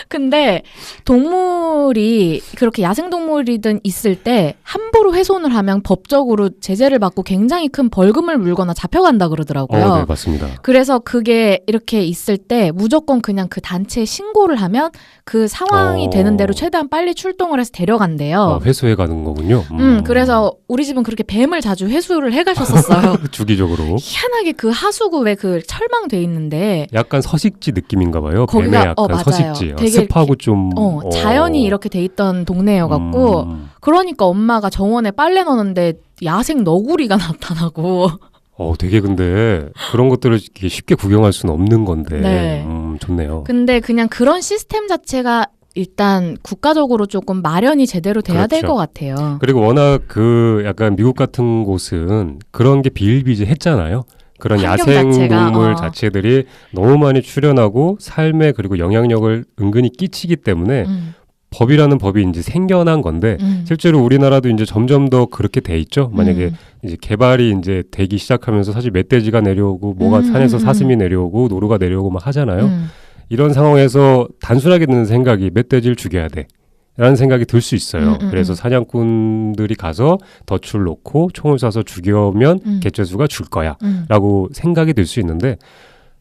근데 동물이 그렇게 야생동물이든 있을 때 함부로 훼손을 하면 법적으로 제재를 받고 굉장히 큰 벌금을 물거나 잡혀간다 그러더라고요. 네, 맞습니다. 그래서 그게 이렇게 있을 때 무조건 그냥 그 단체에 신고를 하면 그 상황이 되는 대로 최대한 빨리 출동을 해서 데려간대요. 회수해 가는 거군요. 그래서 우리 집은 그렇게 뱀을 자주 회수를 해가셨었어요. 주기적으로. 희한하게 그 하수구에 그 철망돼 있는데 약간 서식지 느낌인가 봐요. 거기가 뱀의 약간 맞아요. 서식지. 되게 습하고 좀 자연이 이렇게 돼 있던 동네여갖고 그러니까 엄마가 정원에 빨래 넣는데 야생 너구리가 나타나고 되게 근데 그런 것들을 쉽게 구경할 수는 없는 건데 네. 좋네요. 근데 그냥 그런 시스템 자체가 일단 국가적으로 조금 마련이 제대로 돼야 될 것 같아요. 그리고 워낙 그 약간 미국 같은 곳은 그런 게 비일비재했잖아요. 그런 야생동물 자체들이 너무 많이 출현하고 삶에 그리고 영향력을 은근히 끼치기 때문에 법이라는 법이 이제 생겨난 건데 실제로 우리나라도 이제 점점 더 그렇게 돼 있죠. 만약에 이제 개발이 이제 되기 시작하면서 사실 멧돼지가 내려오고 뭐가 산에서 사슴이 내려오고 노루가 내려오고 막 하잖아요. 이런 상황에서 단순하게 드는 생각이 멧돼지를 죽여야 돼. 라는 생각이 들 수 있어요. 그래서 사냥꾼들이 가서 덫을 놓고 총을 쏴서 죽여면 개체수가 줄 거야. 라고 생각이 들 수 있는데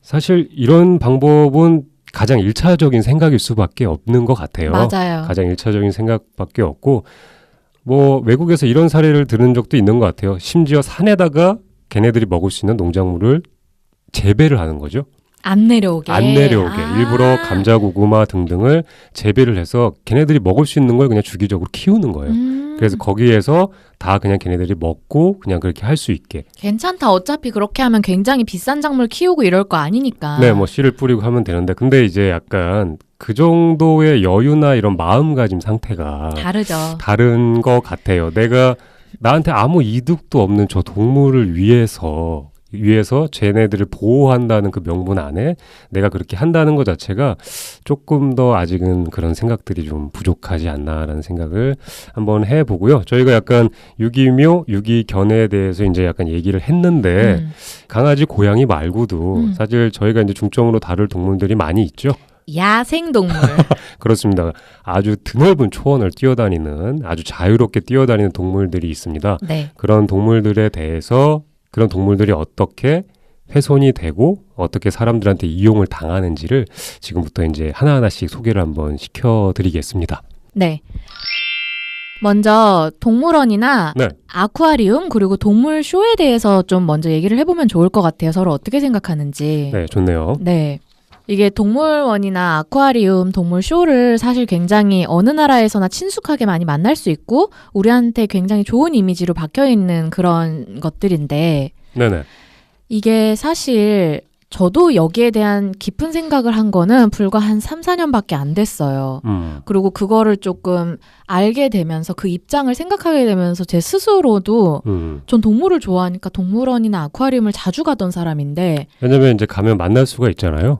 사실 이런 방법은 가장 1차적인 생각일 수밖에 없는 것 같아요. 맞아요. 가장 1차적인 생각밖에 없고 뭐 외국에서 이런 사례를 들은 적도 있는 것 같아요. 심지어 산에다가 걔네들이 먹을 수 있는 농작물을 재배를 하는 거죠. 안 내려오게. 일부러 감자, 고구마 등등을 재배를 해서 걔네들이 먹을 수 있는 걸 그냥 주기적으로 키우는 거예요. 그래서 거기에서 다 그냥 걔네들이 먹고 그냥 그렇게 할 수 있게. 괜찮다. 어차피 그렇게 하면 굉장히 비싼 작물 키우고 이럴 거 아니니까. 네, 뭐 씨를 뿌리고 하면 되는데 근데 이제 약간 그 정도의 여유나 이런 마음가짐 상태가 다르죠. 다른 것 같아요. 내가 나한테 아무 이득도 없는 저 동물을 위해서 쟤네들을 보호한다는 그 명분 안에 내가 그렇게 한다는 것 자체가 조금 더 아직은 그런 생각들이 좀 부족하지 않나라는 생각을 한번 해보고요. 저희가 약간 유기묘, 유기견에 대해서 이제 약간 얘기를 했는데 강아지, 고양이 말고도 사실 저희가 이제 중점으로 다룰 동물들이 많이 있죠. 야생동물. 그렇습니다. 아주 드넓은 초원을 뛰어다니는 아주 자유롭게 뛰어다니는 동물들이 있습니다. 네. 그런 동물들에 대해서 그런 동물들이 어떻게 훼손이 되고 어떻게 사람들한테 이용을 당하는지를 지금부터 이제 하나하나씩 소개를 한번 시켜드리겠습니다. 네. 먼저 동물원이나 네. 아쿠아리움 그리고 동물쇼에 대해서 좀 먼저 얘기를 해보면 좋을 것 같아요. 서로 어떻게 생각하는지. 네, 좋네요. 네. 이게 동물원이나 아쿠아리움, 동물쇼를 사실 굉장히 어느 나라에서나 친숙하게 많이 만날 수 있고 우리한테 굉장히 좋은 이미지로 박혀있는 그런 것들인데 네네. 이게 사실 저도 여기에 대한 깊은 생각을 한 거는 불과 한 3, 4년밖에 안 됐어요. 그리고 그거를 조금 알게 되면서 그 입장을 생각하게 되면서 제 스스로도 전 동물을 좋아하니까 동물원이나 아쿠아리움을 자주 가던 사람인데 왜냐면 이제 가면 만날 수가 있잖아요.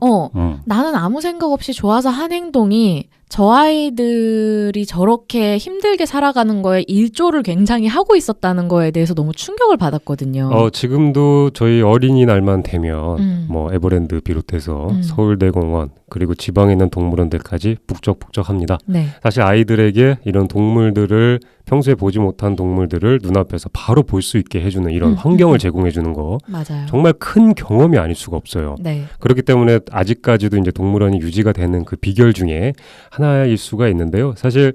나는 아무 생각 없이 좋아서 한 행동이 저 아이들이 저렇게 힘들게 살아가는 거에 일조를 굉장히 하고 있었다는 거에 대해서 너무 충격을 받았거든요. 지금도 저희 어린이날만 되면 뭐 에버랜드 비롯해서 서울대공원 그리고 지방에 있는 동물원들까지 북적북적합니다. 네. 사실 아이들에게 이런 동물들을 평소에 보지 못한 동물들을 눈앞에서 바로 볼 수 있게 해주는 이런 환경을 제공해주는 거 맞아요. 정말 큰 경험이 아닐 수가 없어요. 네. 그렇기 때문에 아직까지도 이제 동물원이 유지가 되는 그 비결 중에 하나일 수가 있는데요. 사실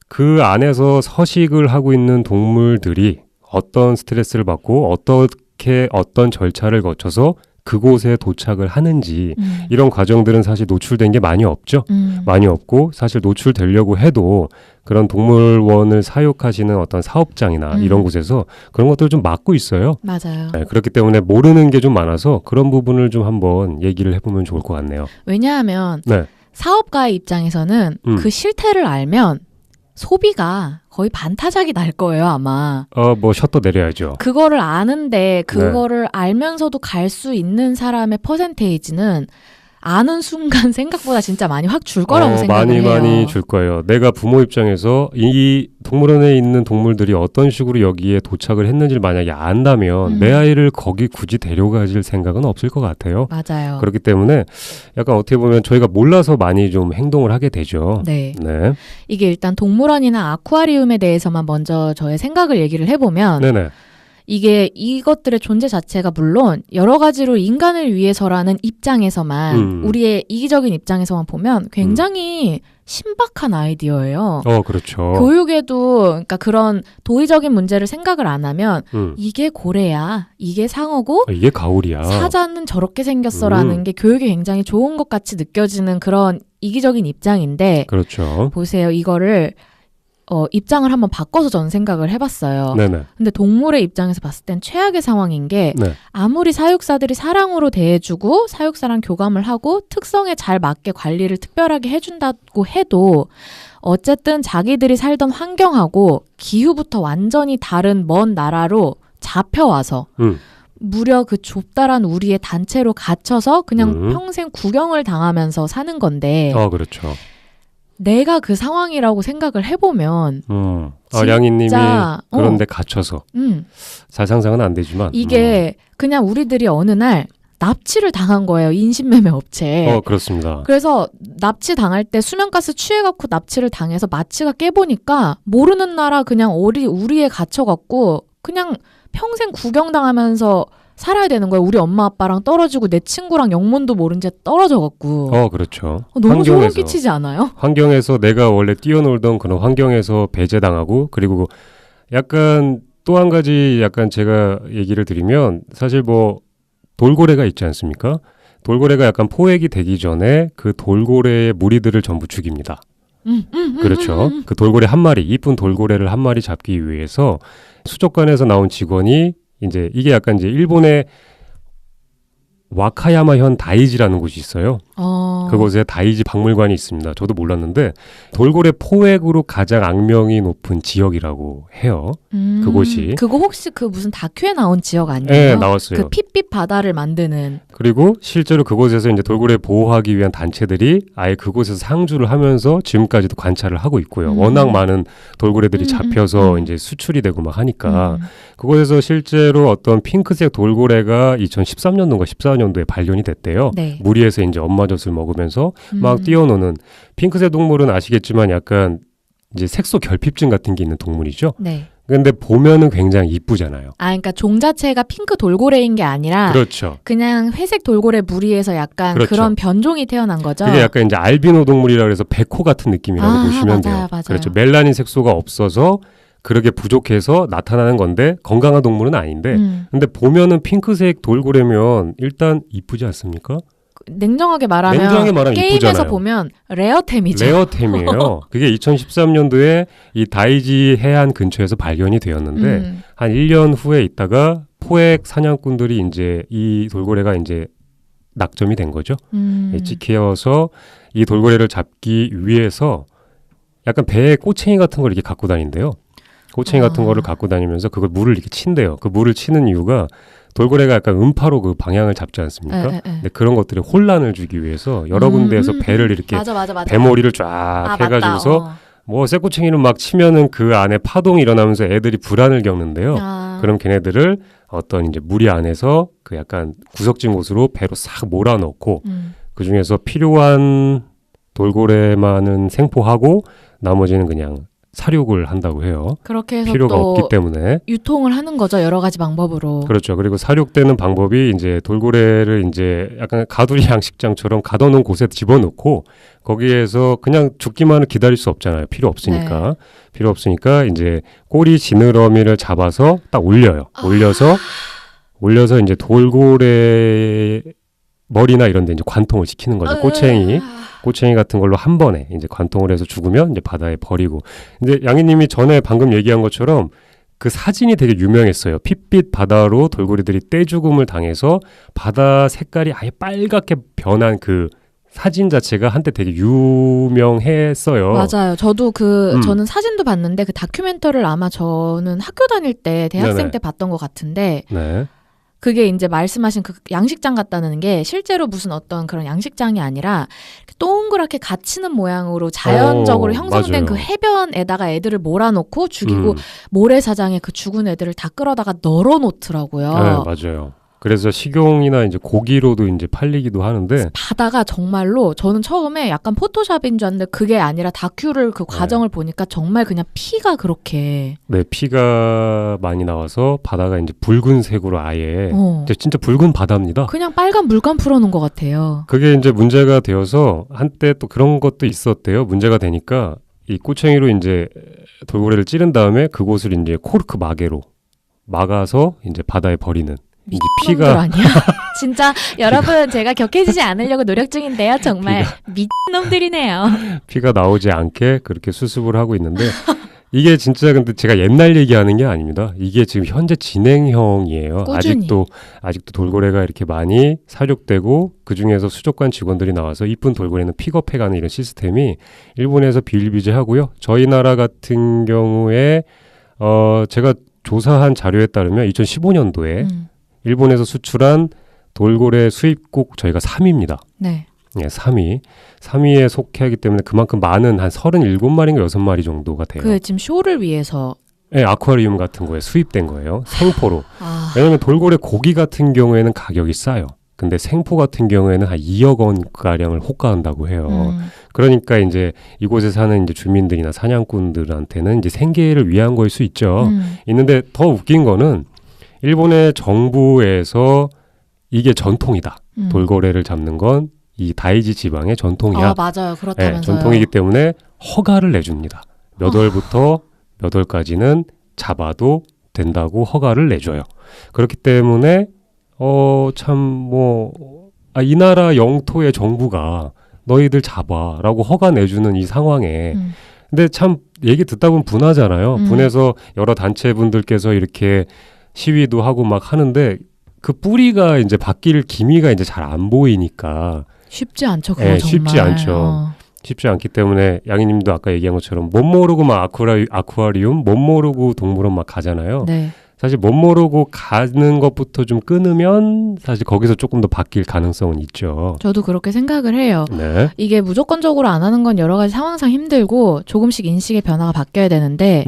그 안에서 서식을 하고 있는 동물들이 어떤 스트레스를 받고 어떻게 어떤 절차를 거쳐서 그곳에 도착을 하는지 이런 과정들은 사실 노출된 게 많이 없죠. 많이 없고 사실 노출되려고 해도 그런 동물원을 사육하시는 어떤 사업장이나 이런 곳에서 그런 것들을 좀 막고 있어요. 맞아요. 네, 그렇기 때문에 모르는 게 좀 많아서 그런 부분을 좀 한번 얘기를 해보면 좋을 것 같네요. 왜냐하면 네. 사업가의 입장에서는 그 실태를 알면 소비가 거의 반타작이 날 거예요, 아마. 뭐 셔터 내려야죠. 그거를 아는데 그거를 알면서도 갈 수 있는 사람의 퍼센테이지는 아는 순간 생각보다 진짜 많이 확 줄 거라고 생각을 해요. 많이 줄 거예요. 내가 부모 입장에서 이 동물원에 있는 동물들이 어떤 식으로 여기에 도착을 했는지를 만약에 안다면 내 아이를 거기 굳이 데려가질 생각은 없을 것 같아요. 맞아요. 그렇기 때문에 약간 어떻게 보면 저희가 몰라서 많이 좀 행동을 하게 되죠. 네. 네. 이게 일단 동물원이나 아쿠아리움에 대해서만 먼저 저의 생각을 얘기를 해보면 네네. 이게 이것들의 존재 자체가 물론 여러 가지로 인간을 위해서라는 입장에서만 우리의 이기적인 입장에서만 보면 굉장히 신박한 아이디어예요. 그렇죠. 교육에도 그러니까 그런 도의적인 문제를 생각을 안 하면 이게 고래야, 이게 상어고 이게 가오리야. 사자는 저렇게 생겼어라는 게 교육에 굉장히 좋은 것 같이 느껴지는 그런 이기적인 입장인데 그렇죠. 보세요. 이거를 입장을 한번 바꿔서 저는 생각을 해봤어요. 네네. 근데 동물의 입장에서 봤을 땐 최악의 상황인 게 네. 아무리 사육사들이 사랑으로 대해주고 사육사랑 교감을 하고 특성에 잘 맞게 관리를 특별하게 해준다고 해도 어쨌든 자기들이 살던 환경하고 기후부터 완전히 다른 먼 나라로 잡혀와서 무려 그 좁다란 우리의 단체로 갇혀서 그냥 평생 구경을 당하면서 사는 건데 그렇죠. 내가 그 상황이라고 생각을 해보면 량이님이 그런데 갇혀서 잘 상상은 안 되지만 이게 그냥 우리들이 어느 날 납치를 당한 거예요. 인신매매 업체에. 그렇습니다. 그래서 납치 당할 때 수면가스 취해갖고 납치를 당해서 마취가 깨보니까 모르는 나라 그냥 우리에 갇혀갖고 그냥 평생 구경당하면서 살아야 되는 거예요. 우리 엄마 아빠랑 떨어지고 내 친구랑 영문도 모른 채 떨어져갖고. 그렇죠. 너무 소름 끼치지 않아요? 환경에서 내가 원래 뛰어놀던 그런 환경에서 배제당하고 그리고 약간 또 한 가지 약간 제가 얘기를 드리면 사실 뭐 돌고래가 있지 않습니까? 돌고래가 약간 포획이 되기 전에 그 돌고래의 무리들을 전부 죽입니다. 그렇죠. 그 돌고래 한 마리, 이쁜 돌고래를 한 마리 잡기 위해서 수족관에서 나온 직원이 이제 이게 약간 이제 일본의 와카야마현 다이지라는 곳이 있어요. 그곳에 다이지 박물관이 있습니다. 저도 몰랐는데 돌고래 포획으로 가장 악명이 높은 지역이라고 해요. 그곳이. 그거 혹시 그 무슨 다큐에 나온 지역 아니에요? 네, 나왔어요. 그 핏빛 바다를 만드는. 그리고 실제로 그곳에서 이제 돌고래 보호하기 위한 단체들이 아예 그곳에서 상주를 하면서 지금까지도 관찰을 하고 있고요. 워낙 많은 돌고래들이 잡혀서 이제 수출이 되고 막 하니까 그곳에서 실제로 어떤 핑크색 돌고래가 2013년도인가 14년도에 발견이 됐대요. 네. 무리에서 이제 엄마 젖을 먹으면서 막 뛰어노는 핑크색 동물은 아시겠지만 약간 이제 색소 결핍증 같은 게 있는 동물이죠. 네. 근데 보면은 굉장히 이쁘잖아요. 그러니까 종 자체가 핑크 돌고래인 게 아니라 그렇죠. 그냥 회색 돌고래 무리에서 약간 그렇죠. 그런 변종이 태어난 거죠. 그게 약간 이제 알비노 동물이라 그래서 백호 같은 느낌이라고 보시면 돼요. 맞아요. 그렇죠. 멜라닌 색소가 없어서 그렇게 부족해서 나타나는 건데 건강한 동물은 아닌데 근데 보면은 핑크색 돌고래면 일단 이쁘지 않습니까? 냉정하게 말하면 게임에서 이쁘잖아요. 보면 레어템이죠. 레어템이에요. 그게 2013년도에 이 다이지 해안 근처에서 발견이 되었는데 한 1년 후에 있다가 포획 사냥꾼들이 이제 이 돌고래가 이제 낙점이 된 거죠. 찍혀서 이 돌고래를 잡기 위해서 약간 배에 꼬챙이 같은 걸 이렇게 갖고 다닌대요. 꼬챙이 같은 거를 갖고 다니면서 그걸 물을 이렇게 친대요. 그 물을 치는 이유가 돌고래가 약간 음파로 그 방향을 잡지 않습니까? 근데 그런 것들이 혼란을 주기 위해서 여러 군데에서 배를 이렇게 맞아. 배머리를 쫙 해가지고서 뭐 쇠꼬챙이를 막 치면은 그 안에 파동이 일어나면서 애들이 불안을 겪는데요. 그럼 걔네들을 어떤 이제 무리 안에서 그 약간 구석진 곳으로 배로 싹 몰아넣고 그 중에서 필요한 돌고래만은 생포하고 나머지는 그냥 사육을 한다고 해요. 그렇게 해서 필요가 또 없기 때문에 유통을 하는 거죠. 여러 가지 방법으로. 그렇죠. 그리고 사육되는 방법이 이제 돌고래를 이제 약간 가두리 양식장처럼 가둬놓은 곳에 집어넣고 거기에서 그냥 죽기만을 기다릴 수 없잖아요. 필요 없으니까. 필요 없으니까 이제 꼬리 지느러미를 잡아서 딱 올려요. 올려서 이제 돌고래 머리나 이런 데 이제 관통을 시키는 거죠. 꼬챙이 같은 걸로 한 번에 이제 관통을 해서 죽으면 이제 바다에 버리고. 근데 양희님이 전에 방금 얘기한 것처럼 그 사진이 되게 유명했어요. 핏빛 바다로 돌고래들이 떼죽음을 당해서 바다 색깔이 아예 빨갛게 변한 그 사진 자체가 한때 되게 유명했어요. 맞아요. 저도 저는 사진도 봤는데 그 다큐멘터리를 아마 저는 학교 다닐 때 대학생 때 봤던 것 같은데 그게 이제 말씀하신 그 양식장 같다는 게 실제로 무슨 어떤 그런 양식장이 아니라 동그랗게 갇히는 모양으로 자연적으로 형성된 맞아요. 그 해변에다가 애들을 몰아놓고 죽이고 모래사장에 그 죽은 애들을 다 끌어다가 널어놓더라고요. 네, 맞아요. 그래서 식용이나 이제 고기로도 이제 팔리기도 하는데 바다가 정말로 저는 처음에 약간 포토샵인 줄 알았는데 그게 아니라 다큐를 그 과정을 보니까 정말 그냥 피가 그렇게 피가 많이 나와서 바다가 이제 붉은색으로 아예 진짜 붉은 바다입니다. 그냥 빨간 물감 풀어놓은 것 같아요. 그게 이제 문제가 되어서 한때 또 그런 것도 있었대요. 문제가 되니까 이 꼬챙이로 이제 돌고래를 찌른 다음에 그곳을 이제 코르크 마개로 막아서 이제 바다에 버리는. 이제 피가 아니야? 진짜 여러분 제가 격해지지 않으려고 노력 중인데요. 정말 미친놈들이네요. 피가 나오지 않게 그렇게 수습을 하고 있는데 이게 진짜 근데 제가 옛날 얘기하는 게 아닙니다. 이게 지금 현재 진행형이에요. 꾸준히. 아직도 돌고래가 이렇게 많이 사육되고 그중에서 수족관 직원들이 나와서 이쁜 돌고래는 픽업해가는 이런 시스템이 일본에서 비일비재하고요. 저희 나라 같은 경우에 제가 조사한 자료에 따르면 2015년도에 일본에서 수출한 돌고래 수입국 저희가 3위입니다. 네. 3위에 속하기 때문에 그만큼 많은 한 37마리인가 6마리 정도가 돼요. 그 지금 쇼를 위해서 네, 아쿠아리움 같은 거에 수입된 거예요. 생포로. 왜냐면 돌고래 고기 같은 경우에는 가격이 싸요. 근데 생포 같은 경우에는 한 2억 원가량을 호가한다고 해요. 그러니까 이제 이곳에 사는 이제 주민들이나 사냥꾼들한테는 이제 생계를 위한 거일 수 있죠. 있는데 더 웃긴 거는 일본의 정부에서 이게 전통이다. 돌고래를 잡는 건 이 다이지 지방의 전통이야. 맞아요. 그렇다면서요. 전통이기 때문에 허가를 내줍니다. 몇 월부터 몇 월까지는 잡아도 된다고 허가를 내줘요. 그렇기 때문에 이 나라 영토의 정부가 너희들 잡아라고 허가 내주는 이 상황에 근데 참 얘기 듣다 보면 분하잖아요. 분해서 여러 단체분들께서 이렇게 시위도 하고 막 하는데 그 뿌리가 이제 바뀔 기미가 이제 잘 안 보이니까 쉽지 않죠. 그거 정말. 쉽지 않죠. 쉽지 않기 때문에 양희님도 아까 얘기한 것처럼 못 모르고 막 아쿠아리움 못 모르고 동물원 막 가잖아요. 네. 사실 못 모르고 가는 것부터 좀 끊으면 사실 거기서 조금 더 바뀔 가능성은 있죠. 저도 그렇게 생각을 해요. 네. 이게 무조건적으로 안 하는 건 여러 가지 상황상 힘들고 조금씩 인식의 변화가 바뀌어야 되는데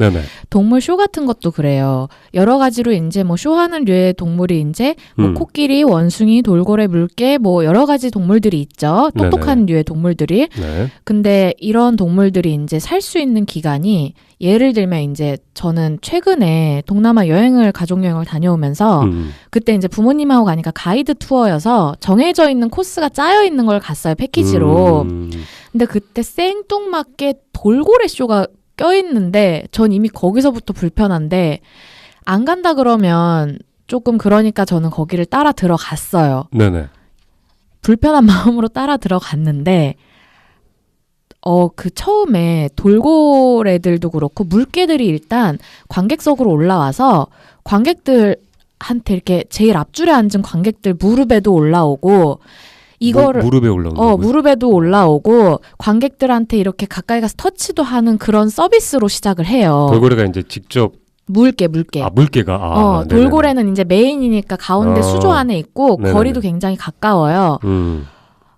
동물 쇼 같은 것도 그래요. 여러 가지로 이제 뭐 쇼하는 류의 동물이 이제 뭐 코끼리, 원숭이, 돌고래, 물개 뭐 여러 가지 동물들이 있죠. 똑똑한 류의 동물들이. 근데 이런 동물들이 이제 살 수 있는 기간이 예를 들면 이제 저는 최근에 동남아 가족 여행을 다녀오면서 그때 이제 부모님하고 가니까 가이드 투어여서 정해져 있는 코스가 짜여 있는 걸 갔어요. 패키지로. 근데 그때 생뚱맞게 돌고래 쇼가 껴있는데 전 이미 거기서부터 불편한데 안 간다 그러면 조금 그러니까 저는 거기를 따라 들어갔어요. 네네. 불편한 마음으로 따라 들어갔는데 그 처음에 돌고래들도 그렇고 물개들이 일단 관객석으로 올라와서 관객들한테 이렇게 제일 앞줄에 앉은 관객들 무릎에도 올라오고 이거를 무릎에 올라오는 무릎에도 올라오고 관객들한테 이렇게 가까이 가서 터치도 하는 그런 서비스로 시작을 해요. 돌고래가 이제 직접 물개. 물개가. 돌고래는 이제 메인이니까 가운데 수조 안에 있고 네네네. 거리도 굉장히 가까워요.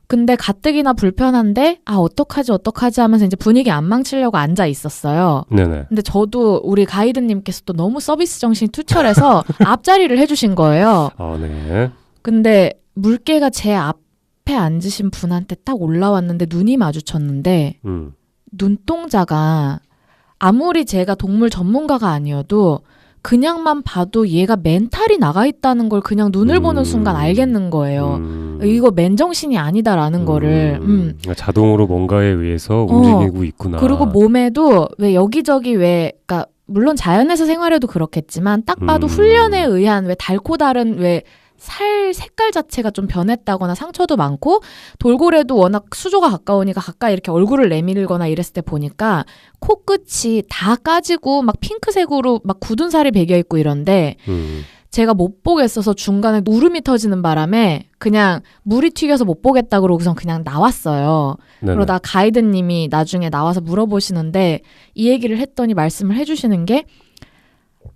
근데 가뜩이나 불편한데 어떡하지 하면서 이제 분위기 안 망치려고 앉아 있었어요. 네네. 근데 저도 우리 가이드님께서 또 너무 서비스 정신이 투철해서 앞자리를 해주신 거예요. 네. 근데 물개가 제 앞에 앉으신 분한테 딱 올라왔는데 눈이 마주쳤는데 눈동자가 아무리 제가 동물 전문가가 아니어도 그냥만 봐도 얘가 멘탈이 나가 있다는 걸 그냥 눈을 보는 순간 알겠는 거예요. 이거 맨정신이 아니다라는 거를. 자동으로 뭔가에 의해서 움직이고 있구나. 그리고 몸에도 왜 여기저기 그러니까 물론 자연에서 생활해도 그렇겠지만 딱 봐도 훈련에 의한 왜 달고 다른 왜 살 색깔 자체가 좀 변했다거나 상처도 많고 돌고래도 워낙 수조가 가까우니까 가까이 이렇게 얼굴을 내밀거나 이랬을 때 보니까 코끝이 다 까지고 막 핑크색으로 막 굳은 살이 배겨있고 이런데 제가 못 보겠어서 중간에 울음이 터지는 바람에 그냥 물이 튀겨서 못 보겠다 그러고선 그냥 나왔어요. 네네. 그러다 가이드님이 나중에 나와서 물어보시는데 이 얘기를 했더니 말씀을 해주시는 게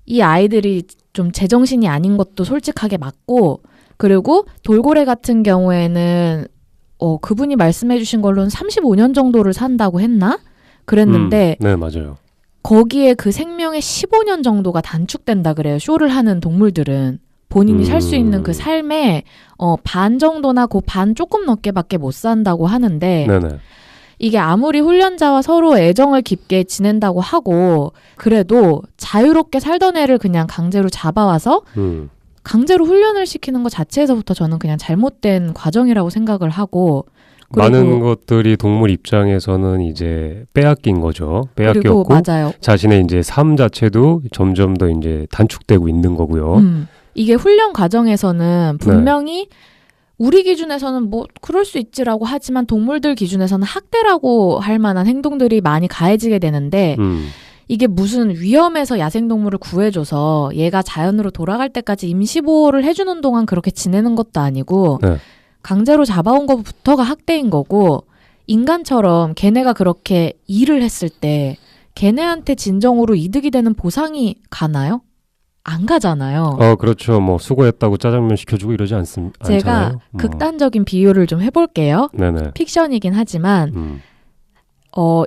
이 아이들이 좀 제정신이 아닌 것도 솔직하게 맞고 그리고 돌고래 같은 경우에는 그분이 말씀해 주신 걸로는 35년 정도를 산다고 했나? 그랬는데 네, 맞아요. 거기에 그 생명의 15년 정도가 단축된다 그래요. 쇼를 하는 동물들은. 본인이 살 수 있는 그 삶의 반 정도나 그 반 조금 넘게밖에 못 산다고 하는데 네네. 이게 아무리 훈련자와 서로 애정을 깊게 지낸다고 하고 그래도 자유롭게 살던 애를 그냥 강제로 잡아와서 강제로 훈련을 시키는 것 자체에서부터 저는 그냥 잘못된 과정이라고 생각을 하고 많은 것들이 동물 입장에서는 이제 빼앗긴 거죠. 빼앗겼고 맞아요. 자신의 이제 삶 자체도 점점 더 이제 단축되고 있는 거고요. 이게 훈련 과정에서는 분명히 우리 기준에서는 뭐 그럴 수 있지라고 하지만 동물들 기준에서는 학대라고 할 만한 행동들이 많이 가해지게 되는데 이게 무슨 위험에서 야생동물을 구해줘서 얘가 자연으로 돌아갈 때까지 임시보호를 해주는 동안 그렇게 지내는 것도 아니고 강제로 잡아온 것부터가 학대인 거고 인간처럼 걔네가 그렇게 일을 했을 때 걔네한테 진정으로 이득이 되는 보상이 가나요? 안 가잖아요. 그렇죠. 뭐 수고했다고 짜장면 시켜주고 이러지 않잖아요. 제가 극단적인 비유를 좀 해볼게요. 네네. 픽션이긴 하지만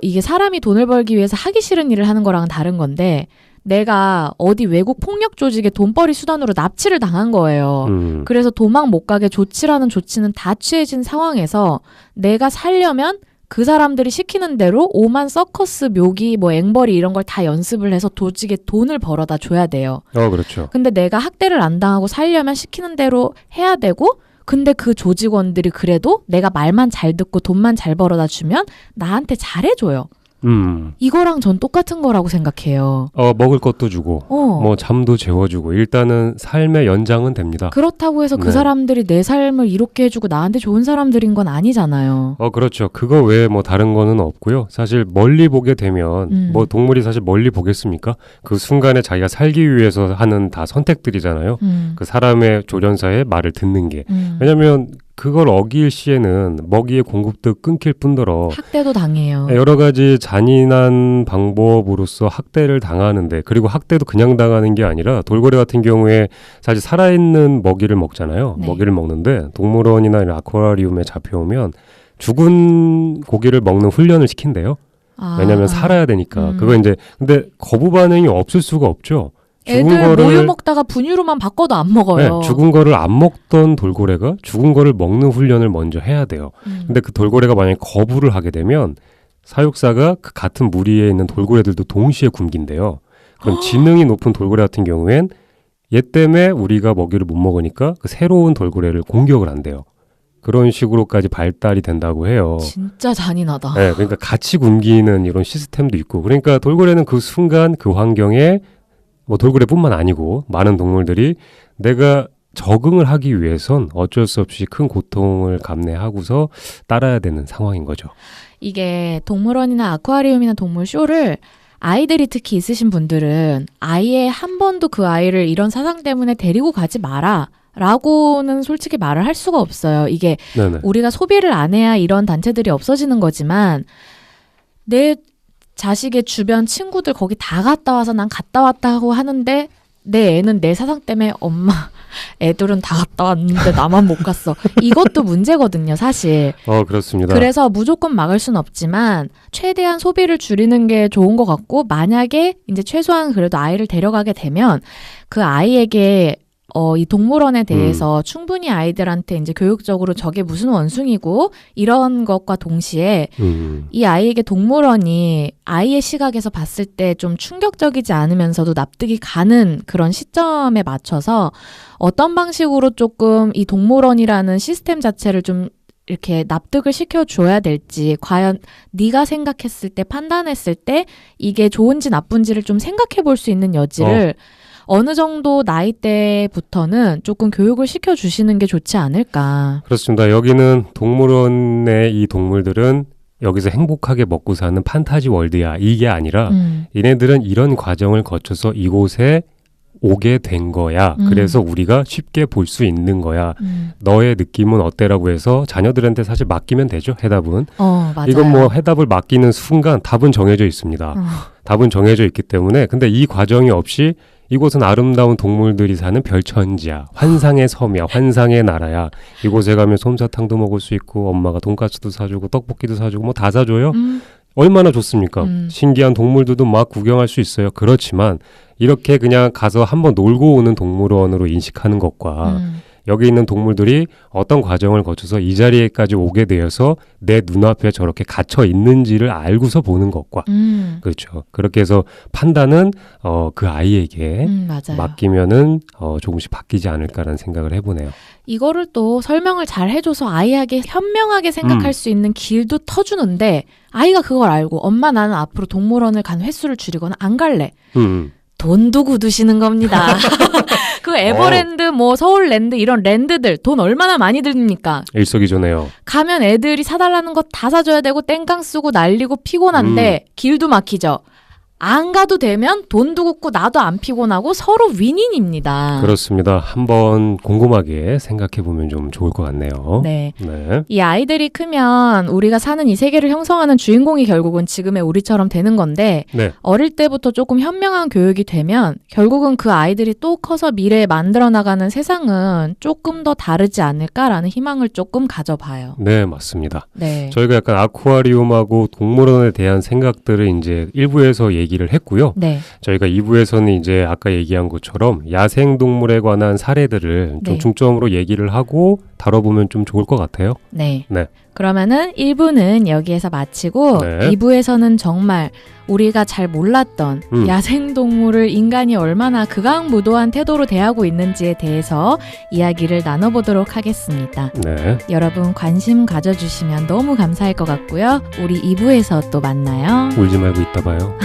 이게 사람이 돈을 벌기 위해서 하기 싫은 일을 하는 거랑은 다른 건데 내가 어디 외국 폭력 조직의 돈벌이 수단으로 납치를 당한 거예요. 그래서 도망 못 가게 조치라는 조치는 다 취해진 상황에서 내가 살려면 그 사람들이 시키는 대로 오만 서커스, 묘기, 뭐 앵벌이 이런 걸 다 연습을 해서 조직에 돈을 벌어다 줘야 돼요. 그렇죠. 근데 내가 학대를 안 당하고 살려면 시키는 대로 해야 되고 근데 그 조직원들이 그래도 내가 말만 잘 듣고 돈만 잘 벌어다 주면 나한테 잘해줘요. 이거랑 전 똑같은 거라고 생각해요. 먹을 것도 주고 뭐 잠도 재워주고 일단은 삶의 연장은 됩니다. 그렇다고 해서 그 사람들이 내 삶을 이롭게 해주고 나한테 좋은 사람들인 건 아니잖아요. 그렇죠. 그거 외에 뭐 다른 거는 없고요. 사실 멀리 보게 되면 뭐 동물이 사실 멀리 보겠습니까? 그 순간에 자기가 살기 위해서 하는 다 선택들이잖아요. 그 사람의 조련사의 말을 듣는 게. 왜냐면 그걸 어길 시에는 먹이의 공급도 끊길 뿐더러 학대도 당해요. 여러 가지 잔인한 방법으로서 학대를 당하는데 그리고 학대도 그냥 당하는 게 아니라 돌고래 같은 경우에 사실 살아있는 먹이를 먹잖아요. 네. 먹이를 먹는데 동물원이나 아쿠아리움에 잡혀오면 죽은 고기를 먹는 훈련을 시킨대요. 왜냐하면 살아야 되니까. 그거 이제 근데 거부 반응이 없을 수가 없죠. 애들 모유 먹다가 분유로만 바꿔도 안 먹어요. 네, 죽은 거를 안 먹던 돌고래가 죽은 거를 먹는 훈련을 먼저 해야 돼요. 근데 그 돌고래가 만약에 거부를 하게 되면 사육사가 그 같은 무리에 있는 돌고래들도 동시에 굶긴대요. 그럼 지능이 높은 돌고래 같은 경우엔 얘 때문에 우리가 먹이를 못 먹으니까 그 새로운 돌고래를 공격을 한대요. 그런 식으로까지 발달이 된다고 해요. 진짜 잔인하다. 네, 그러니까 같이 굶기는 이런 시스템도 있고 그러니까 돌고래는 그 순간 그 환경에 뭐 돌고래뿐만 아니고 많은 동물들이 내가 적응을 하기 위해선 어쩔 수 없이 큰 고통을 감내하고서 따라야 되는 상황인 거죠. 이게 동물원이나 아쿠아리움이나 동물 쇼를 아이들이 특히 있으신 분들은 아예 한 번도 그 아이를 이런 사상 때문에 데리고 가지 마라 라고는 솔직히 말을 할 수가 없어요. 이게 네네. 우리가 소비를 안 해야 이런 단체들이 없어지는 거지만 내 자식의 주변 친구들 거기 다 갔다 와서 난 갔다 왔다고 하는데 내 애는 내 사상 때문에 엄마 애들은 다 갔다 왔는데 나만 못 갔어. 이것도 문제거든요, 사실. 그렇습니다. 그래서 무조건 막을 순 없지만 최대한 소비를 줄이는 게 좋은 것 같고 만약에 이제 최소한 그래도 아이를 데려가게 되면 그 아이에게 이 동물원에 대해서 충분히 아이들한테 이제 교육적으로 저게 무슨 원숭이고 이런 것과 동시에 이 아이에게 동물원이 아이의 시각에서 봤을 때 좀 충격적이지 않으면서도 납득이 가는 그런 시점에 맞춰서 어떤 방식으로 조금 이 동물원이라는 시스템 자체를 좀 이렇게 납득을 시켜줘야 될지 과연 네가 생각했을 때 판단했을 때 이게 좋은지 나쁜지를 좀 생각해 볼 수 있는 여지를 어느 정도 나이대부터는 조금 교육을 시켜주시는 게 좋지 않을까. 그렇습니다. 여기는 동물원의 이 동물들은 여기서 행복하게 먹고 사는 판타지 월드야. 이게 아니라 얘네들은 이런 과정을 거쳐서 이곳에 오게 된 거야. 그래서 우리가 쉽게 볼 수 있는 거야. 너의 느낌은 어때라고 해서 자녀들한테 사실 맡기면 되죠. 해답은. 맞아요. 이건 뭐 해답을 맡기는 순간 답은 정해져 있습니다. 답은 정해져 있기 때문에 근데 이 과정이 없이 이곳은 아름다운 동물들이 사는 별천지야. 환상의 섬이야. 환상의 나라야. 이곳에 가면 솜사탕도 먹을 수 있고 엄마가 돈가스도 사주고 떡볶이도 사주고 뭐 다 사줘요. 얼마나 좋습니까? 신기한 동물들도 막 구경할 수 있어요. 그렇지만 이렇게 그냥 가서 한번 놀고 오는 동물원으로 인식하는 것과 여기 있는 동물들이 어떤 과정을 거쳐서 이 자리에까지 오게 되어서 내 눈앞에 저렇게 갇혀 있는지를 알고서 보는 것과 그렇죠. 그렇게 해서 판단은 그 아이에게 맡기면은 조금씩 바뀌지 않을까라는 생각을 해보네요. 이거를 또 설명을 잘 해줘서 아이에게 현명하게 생각할 수 있는 길도 터주는데 아이가 그걸 알고 엄마 나는 앞으로 동물원을 간 횟수를 줄이거나 안 갈래. 돈 두고 두시는 겁니다. 그 에버랜드, 뭐 서울랜드 이런 랜드들 돈 얼마나 많이 듭니까? 일석이조네요. 가면 애들이 사달라는 거 다 사줘야 되고 땡깡 쓰고 날리고 피곤한데 길도 막히죠. 안 가도 되면 돈도 굳고 나도 안 피곤하고 서로 윈윈입니다. 그렇습니다. 한번 곰곰하게 생각해보면 좀 좋을 것 같네요. 네. 이 아이들이 크면 우리가 사는 이 세계를 형성하는 주인공이 결국은 지금의 우리처럼 되는 건데 어릴 때부터 조금 현명한 교육이 되면 결국은 그 아이들이 또 커서 미래에 만들어 나가는 세상은 조금 더 다르지 않을까라는 희망을 조금 가져봐요. 네, 맞습니다. 네. 저희가 약간 아쿠아리움하고 동물원에 대한 생각들을 이제 1부에서 얘기를 했고요. 저희가 2부에서는 이제 아까 얘기한 것처럼 야생동물에 관한 사례들을 좀 중점으로 얘기를 하고 다뤄보면 좀 좋을 것 같아요. 네. 그러면은 1부는 여기에서 마치고 2부에서는 정말 우리가 잘 몰랐던 야생동물을 인간이 얼마나 극악무도한 태도로 대하고 있는지에 대해서 이야기를 나눠보도록 하겠습니다. 여러분 관심 가져주시면 너무 감사할 것 같고요. 우리 2부에서 또 만나요. 울지 말고 이따 봐요.